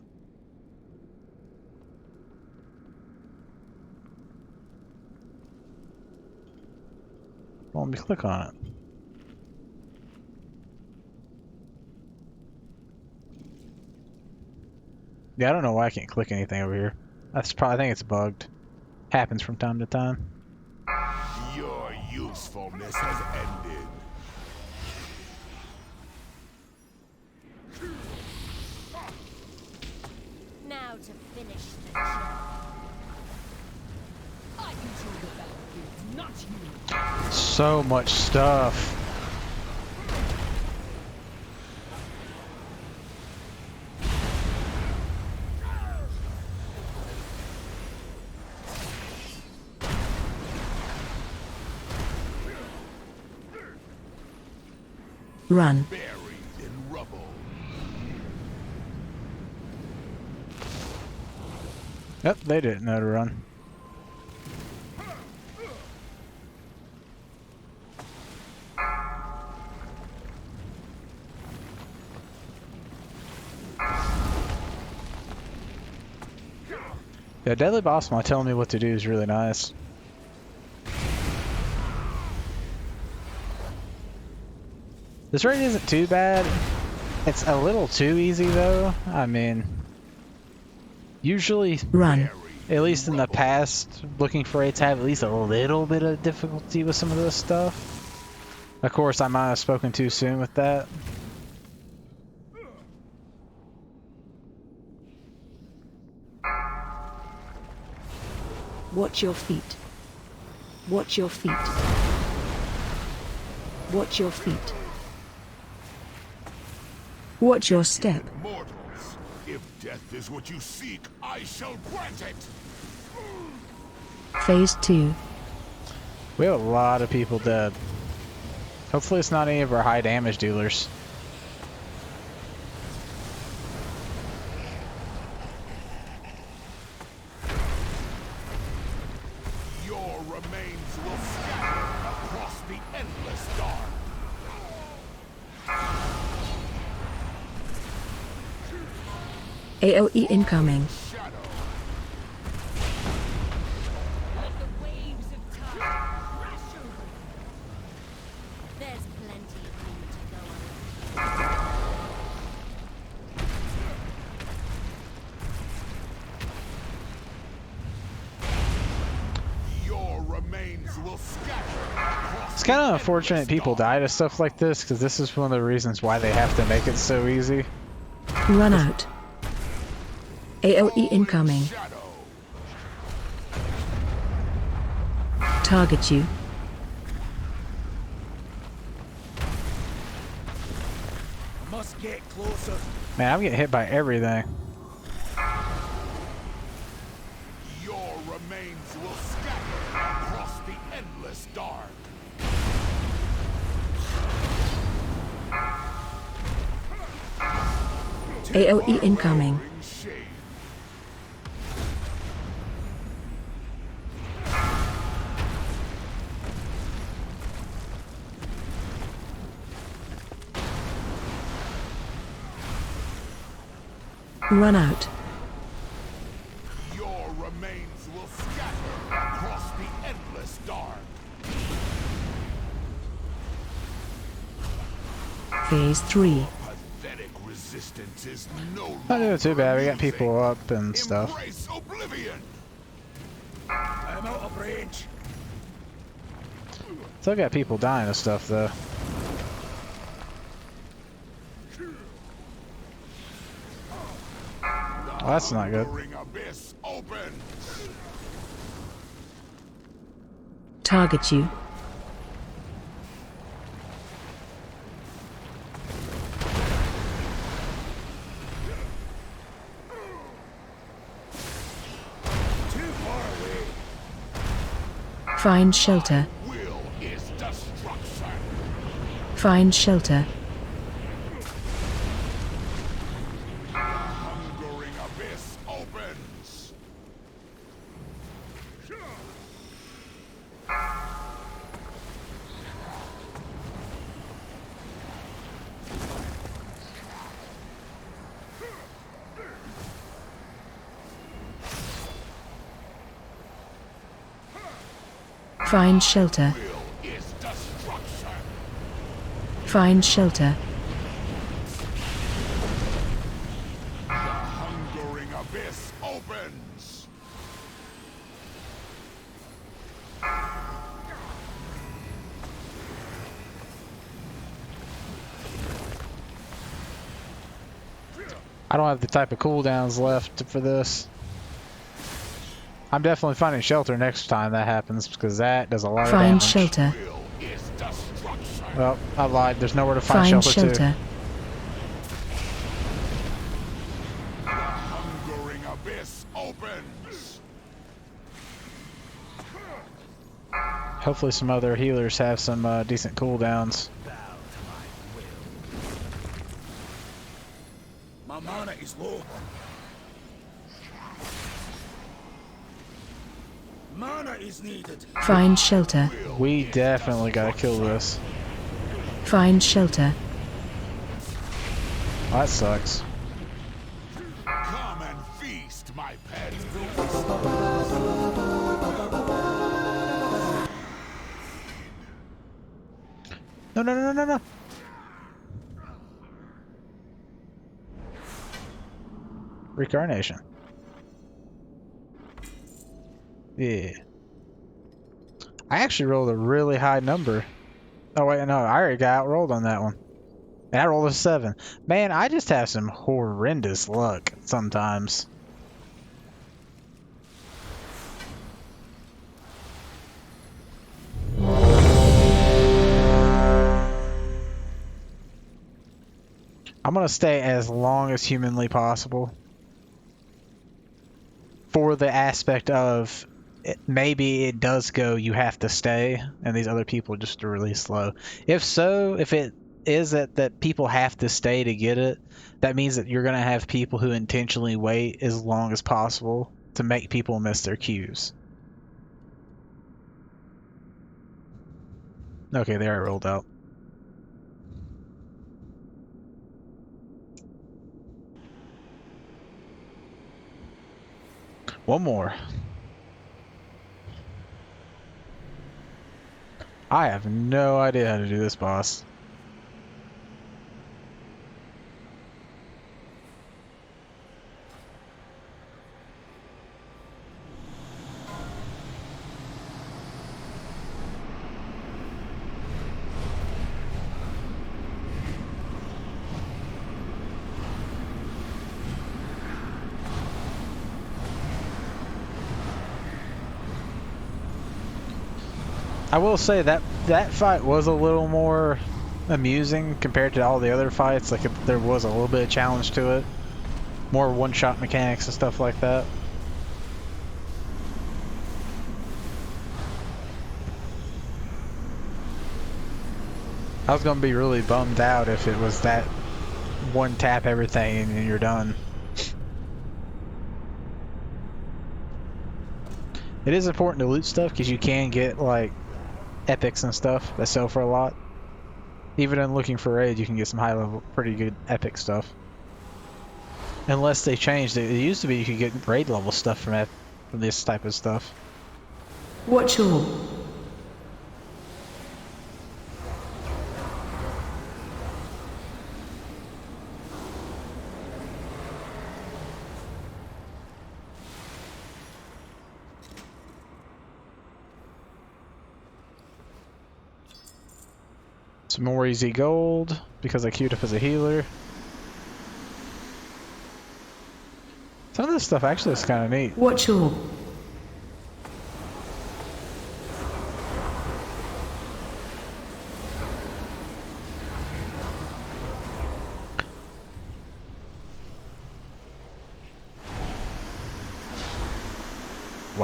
Well, let me click on it. Yeah, I don't know why I can't click anything over here. That's probably, I think it's bugged. Happens from time to time. Your usefulness has ended. Now to finish the job. I control the battlefield, not you. So much stuff. Run. Buried in rubble. Yep, they didn't know to run. Yeah, Deadly Boss Mod telling me what to do is really nice. This raid isn't too bad. It's a little too easy though. I mean, usually, Run. at least in the past, looking for raids have at least a little bit of difficulty with some of this stuff. Of course, I might have spoken too soon with that. Watch your feet. Watch your feet. Watch your feet. Watch your step. Mortals, if death is what you seek, I shall grant it. Phase 2. We have a lot of people dead. Hopefully it's not any of our high damage dealers. Your remains will scatter across the endless dark. AOE incoming. Shadow. Let the waves of time crash over. There's plenty of room to go on. Your remains will scatter across It's kind of the unfortunate endless people dark. die to stuff like this, because this is one of the reasons why they have to make it so easy. Run out. AOE incoming. Shadow. Target you. Must get closer. Man, I'm getting hit by everything. Your remains will scatter across the endless dark. AOE incoming. Roaring shade. Run out. Your remains will scatter across the endless dark. Phase 3. Pathetic resistance is no Not doing too bad. We got longer people up and amusing. stuff. Embrace oblivion. I'm out of range. Still got people dying and stuff though. Well, that's not good. Ring abyss open. target you. Find shelter. Will is destruction. Find shelter. Hungering abyss opens. Find shelter. Will is destruction. Find shelter. The hungering abyss opens. I don't have the type of cooldowns left for this. I'm definitely finding shelter next time that happens because that does a lot of Find damage. shelter. Will is destruction. Well, I lied. There's nowhere to find Find shelter shelter. The hungering abyss opens. Hopefully some other healers have some decent cooldowns. My mana is low. Mana is needed. Find shelter. We definitely gotta kill this. Find shelter. Oh, that sucks. Come and feast, my pet. No, no, no, no, no, no. Recarnation. Yeah. I actually rolled a really high number. Oh wait, no, I already got outrolled on that one. And I rolled a 7. Man, I just have some horrendous luck sometimes. I'm gonna stay as long as humanly possible. For the aspect of maybe it does go, you have to stay, and these other people just are really slow. If so, if it is that people have to stay to get it, that means that you're going to have people who intentionally wait as long as possible to make people miss their queues. Okay, there I rolled out. One more. I have no idea how to do this, boss. I will say that fight was a little more amusing compared to all the other fights. Like there was a little bit of challenge to it, more one-shot mechanics and stuff like that. I was gonna be really bummed out if it was that one tap everything and you're done. It is important to loot stuff because you can get like epics and stuff that sell for a lot. Even in looking for raids, you can get some high level, pretty good epic stuff. Unless they changed it. It used to be you could get raid level stuff from this type of stuff. Watch all. Some more easy gold because I queued up as a healer. Some of this stuff actually is kind of neat. Watch all.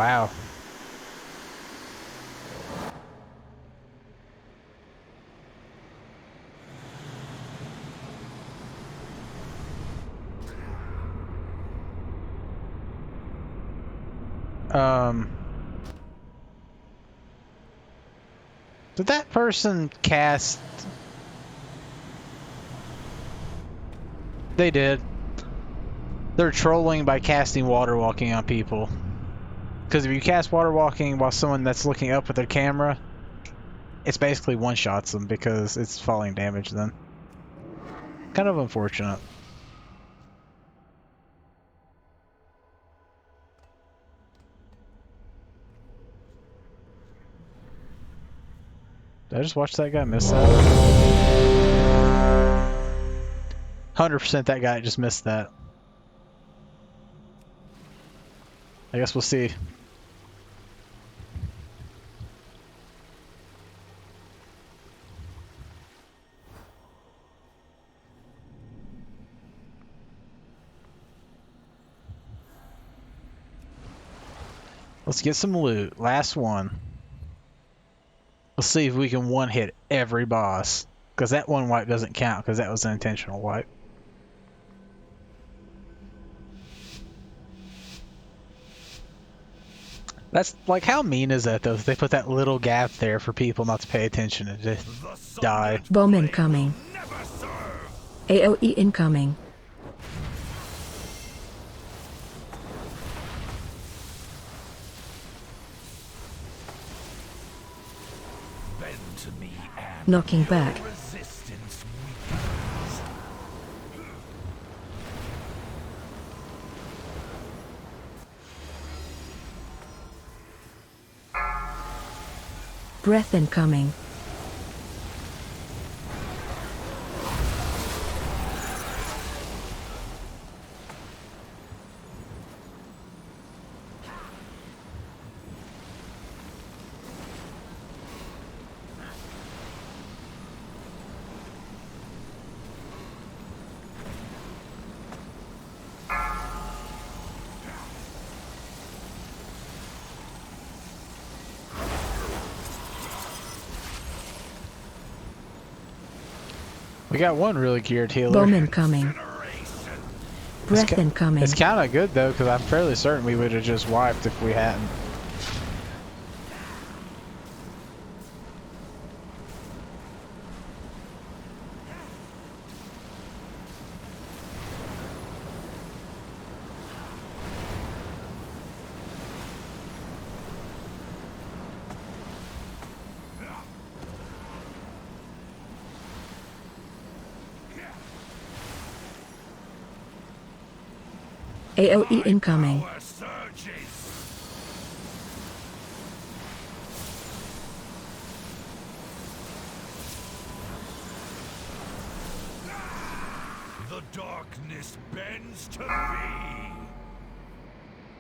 wow. Did that person cast? They did. They're trolling by casting water walking on people. Because if you cast water walking while someone that's looking up with their camera, it's basically one-shots them because it's falling damage then. Kind of unfortunate. Did I just watch that guy miss that? 100% that guy just missed that. I guess we'll see. Let's get some loot. Last one. Let's see if we can one-hit every boss. Because that one wipe doesn't count, because that was an intentional wipe. That's, like, how mean is that, though? They put that little gap there for people not to pay attention and just die. Bomb incoming. AOE incoming. Knocking back. Breath incoming. We got one really geared healer. Bomb incoming. Breath incoming. It's kind of good though, because I'm fairly certain we would have just wiped if we hadn't. AOE incoming. The darkness bends to me.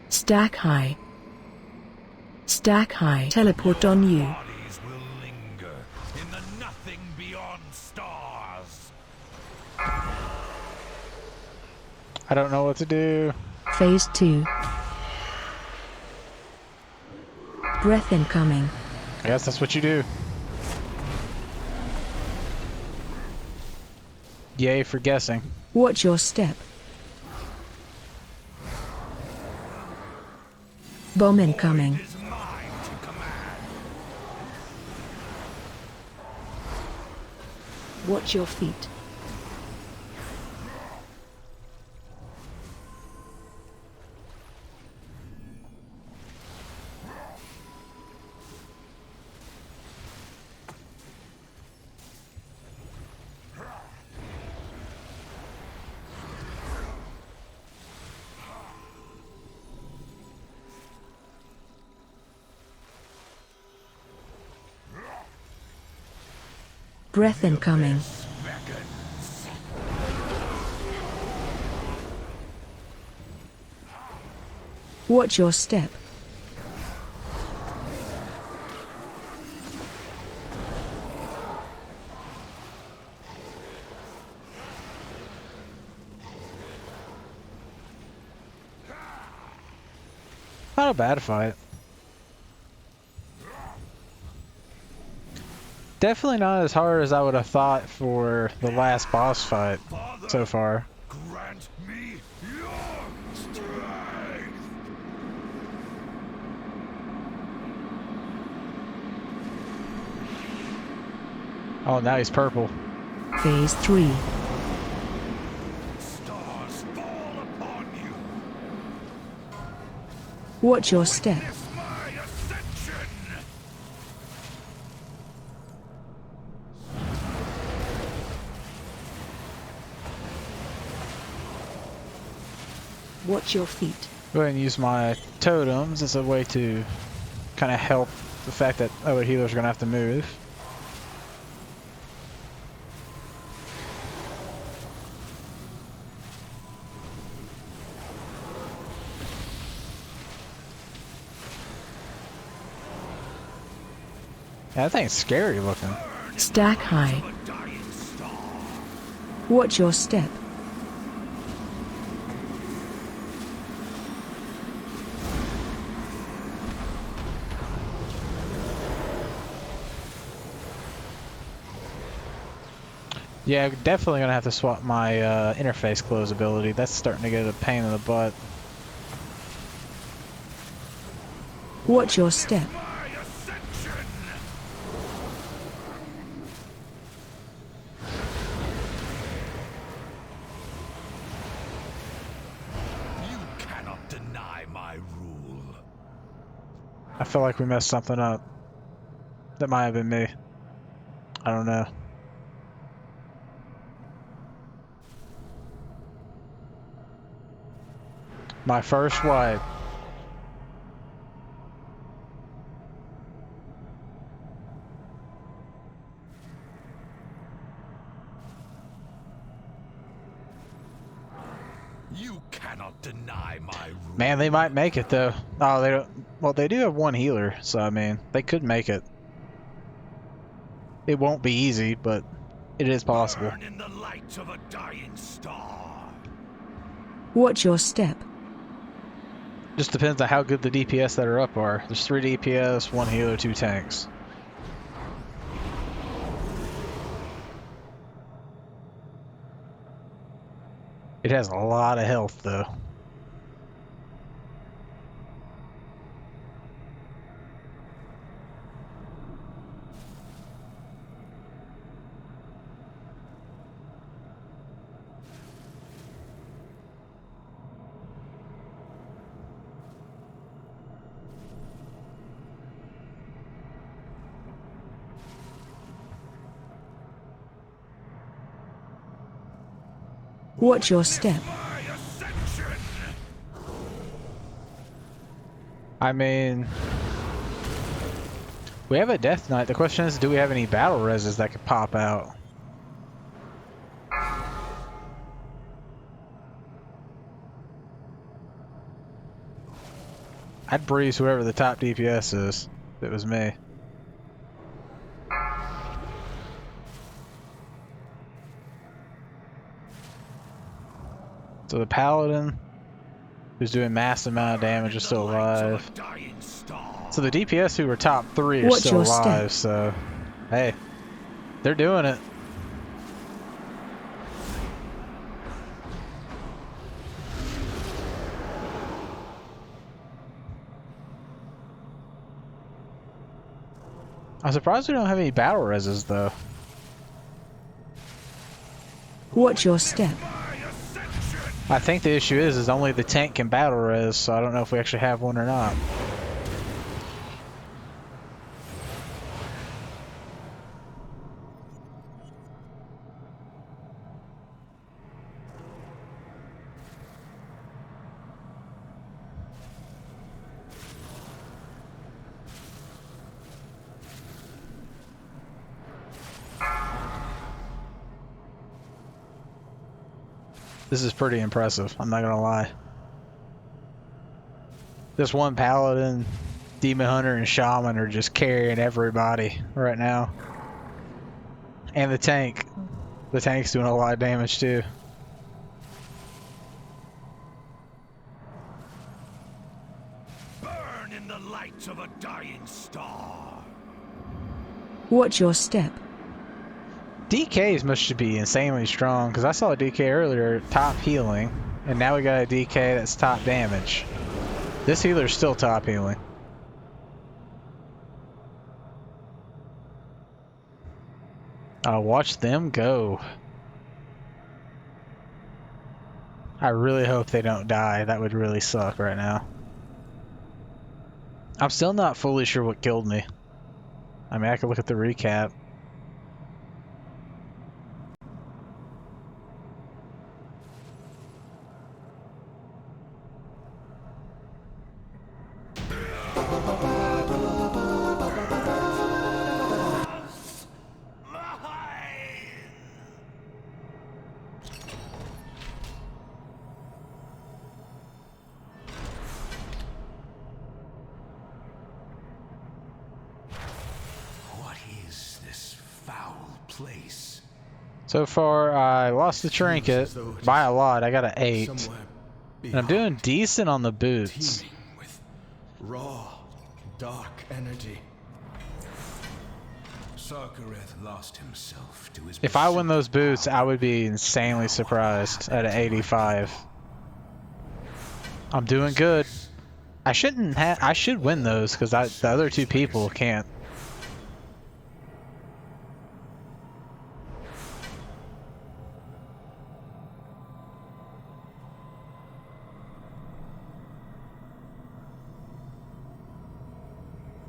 Stack high. Stack high. Teleport on you. Bodies will linger in the nothing beyond stars. I don't know what to do. Phase 2. Breath incoming. I guess that's what you do. Yay for guessing. Watch your step. Bomb incoming. It is mine to command. Watch your feet. Breath incoming. Watch your step. Not a bad fight. Definitely not as hard as I would have thought for the last boss fight so far. Grant me your strength. Oh, now he's purple. Phase 3. Stars fall upon you. Watch your step. Witness my ascension. Watch your feet. Go ahead and use my totems as a way to kind of help the fact that other healers are going to have to move. Yeah, that thing's scary looking. Stack high. Watch your step. Yeah, definitely gonna have to swap my interface close ability. That's starting to get a pain in the butt. Watch your step. You cannot deny my rule. I feel like we messed something up. That might have been me. I don't know. My first wipe. You cannot deny my rule. Man, they might make it though. Oh, they don't. Well, they do have one healer, so I mean, they could make it. It won't be easy, but it is possible. Burn in the light of a dying star. Watch your step. Just depends on how good the DPS that are up are. There's 3 DPS, 1 healer, 2 tanks. It has a lot of health though. Watch your step. I mean, we have a Death Knight. The question is, do we have any battle reses that could pop out? I'd breeze whoever the top DPS is, if it was me. So the Paladin, who's doing massive amount of damage, is still alive. So the DPS who were top 3 are still alive, so hey, they're doing it. I'm surprised we don't have any battle reses though. Watch your step. I think the issue is only the tank can battle res, so I don't know if we actually have one or not. This is pretty impressive, I'm not gonna lie. This one Paladin, Demon Hunter, and Shaman are just carrying everybody right now. And the tank. The tank's doing a lot of damage too. Burn in the light of a dying star. Watch your step. DKs must be insanely strong, because I saw a DK earlier, top healing, and now we got a DK that's top damage. This healer's still top healing. I'll watch them go. I really hope they don't die. That would really suck right now. I'm still not fully sure what killed me. I mean, I could look at the recap. Place. So far, I lost the trinket by a lot. I got an 8. And I'm doing decent on the boots. With raw, dark energy. Sarkareth lost himself to his If I win those boots, I would be insanely surprised at an 85. I'm doing good. I should win those because the other 2 people can't.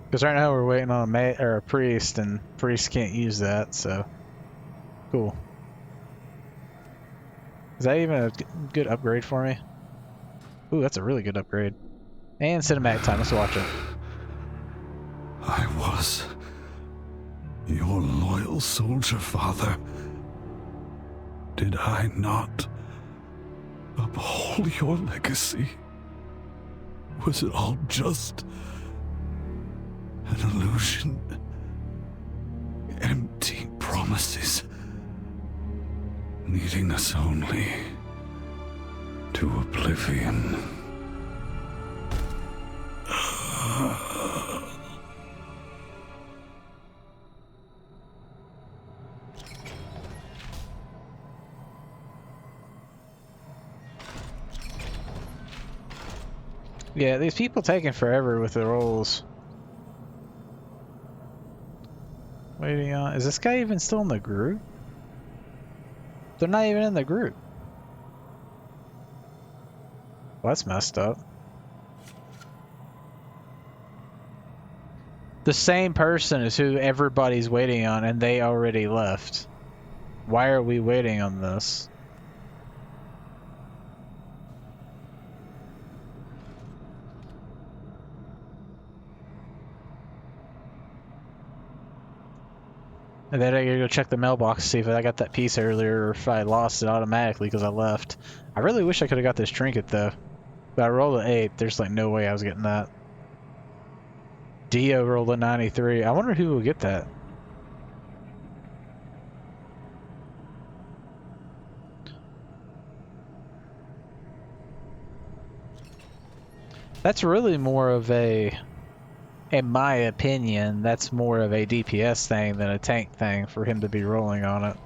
Because right now we're waiting on a priest, and priest can't use that, so cool. Is that even a good upgrade for me? Ooh, that's a really good upgrade. And cinematic time, let's watch it. I was your loyal soldier, father. Did I not uphold your legacy? Was it all just an illusion? Empty promises, leading us only to oblivion. Yeah, these people taking forever with the rolls. Waiting on... Is this guy even still in the group? They're not even in the group. Well, that's messed up. The same person is who everybody's waiting on, and they already left. Why are we waiting on this? And then I gotta go check the mailbox to see if I got that piece earlier or if I lost it automatically because I left. I really wish I could have got this trinket though. But I rolled an 8. There's like no way I was getting that. Dio rolled a 93. I wonder who will get that. That's really more of a... In my opinion, that's more of a DPS thing than a tank thing for him to be rolling on it.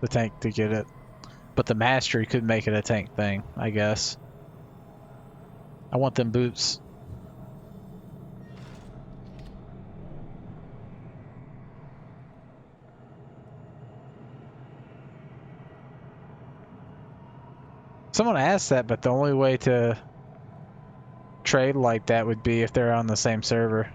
The tank to get it. But the mastery could make it a tank thing, I guess. I want them boots. Someone asked that, but the only way to trade like that would be if they're on the same server.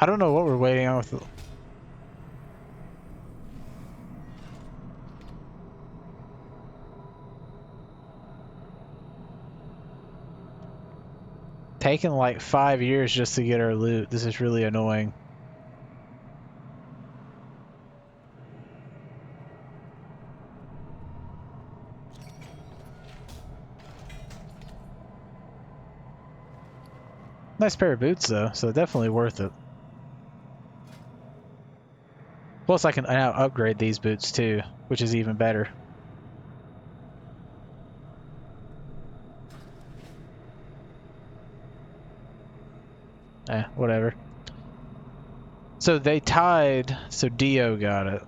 I don't know what we're waiting on with. Taking like 5 years just to get our loot. This is really annoying. Nice pair of boots though, so definitely worth it. Plus I can now upgrade these boots too, which is even better. Whatever. So they tied, so Dio got it.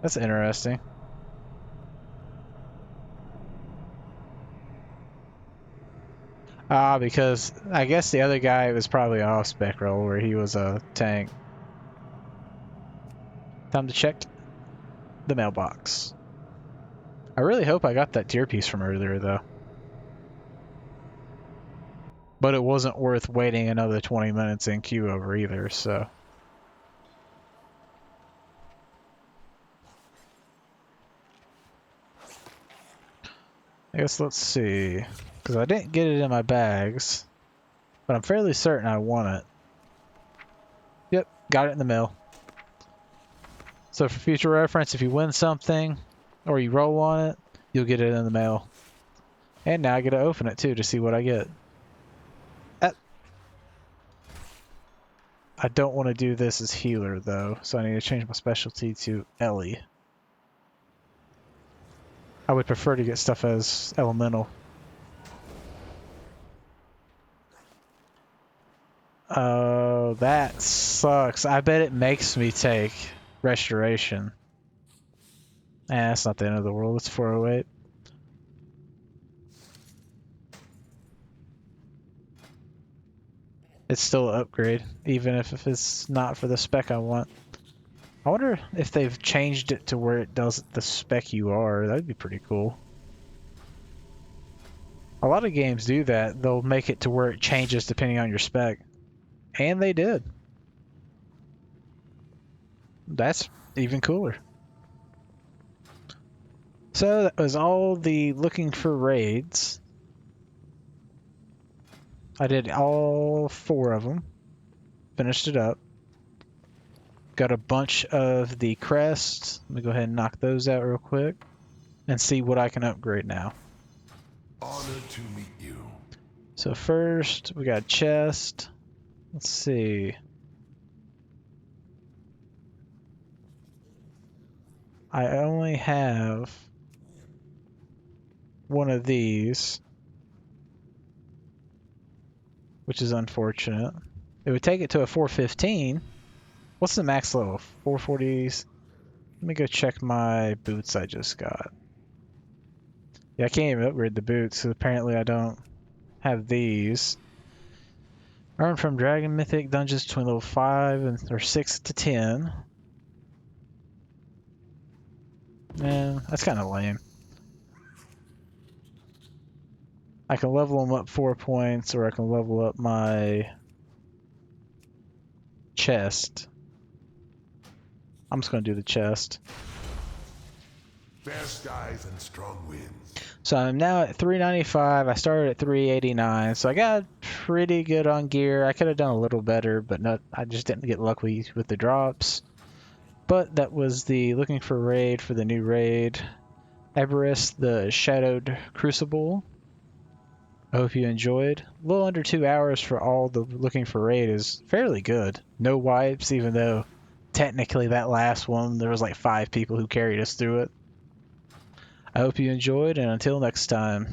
That's interesting. Because I guess the other guy was probably an off-spec role where he was a tank. Time to check the mailbox. I really hope I got that deer piece from earlier though. But it wasn't worth waiting another 20 minutes in queue over either, so. I guess let's see. Because I didn't get it in my bags, but I'm fairly certain I want it. Yep, got it in the mail. So for future reference, if you win something, or you roll on it, you'll get it in the mail. And now I get to open it too to see what I get. I don't want to do this as healer though, so I need to change my specialty to Ellie. I would prefer to get stuff as elemental. Oh, that sucks. I bet it makes me take restoration. That's not the end of the world. It's 408. It's still an upgrade, even if it's not for the spec I want. I wonder if they've changed it to where it does the spec you are. That'd be pretty cool. A lot of games do that. They'll make it to where it changes depending on your spec. And they did. That's even cooler. So that was all the looking for raids. I did all 4 of them. Finished it up. Got a bunch of the crests. Let me go ahead and knock those out real quick. And see what I can upgrade now. Honored to meet you. So first, we got a chest. Let's see. I only have one of these, which is unfortunate. It would take it to a 415. What's the max level? 440s. Let me go check my boots I just got. Yeah, I can't even upgrade the boots because apparently I don't have these. Earn from Dragon Mythic dungeons between level 5 or 6 to 10. Man, that's kind of lame. I can level them up 4 points, or I can level up my chest. I'm just going to do the chest. Fair skies and strong winds. So I'm now at 395. I started at 389, so I got pretty good on gear. I could have done a little better, but I just didn't get lucky with the drops. But that was the looking for raid for the new raid. Aberrus the Shadowed Crucible. I hope you enjoyed. A little under 2 hours for all the looking for raid is fairly good. No wipes, even though technically that last one, there was like 5 people who carried us through it. I hope you enjoyed, and until next time.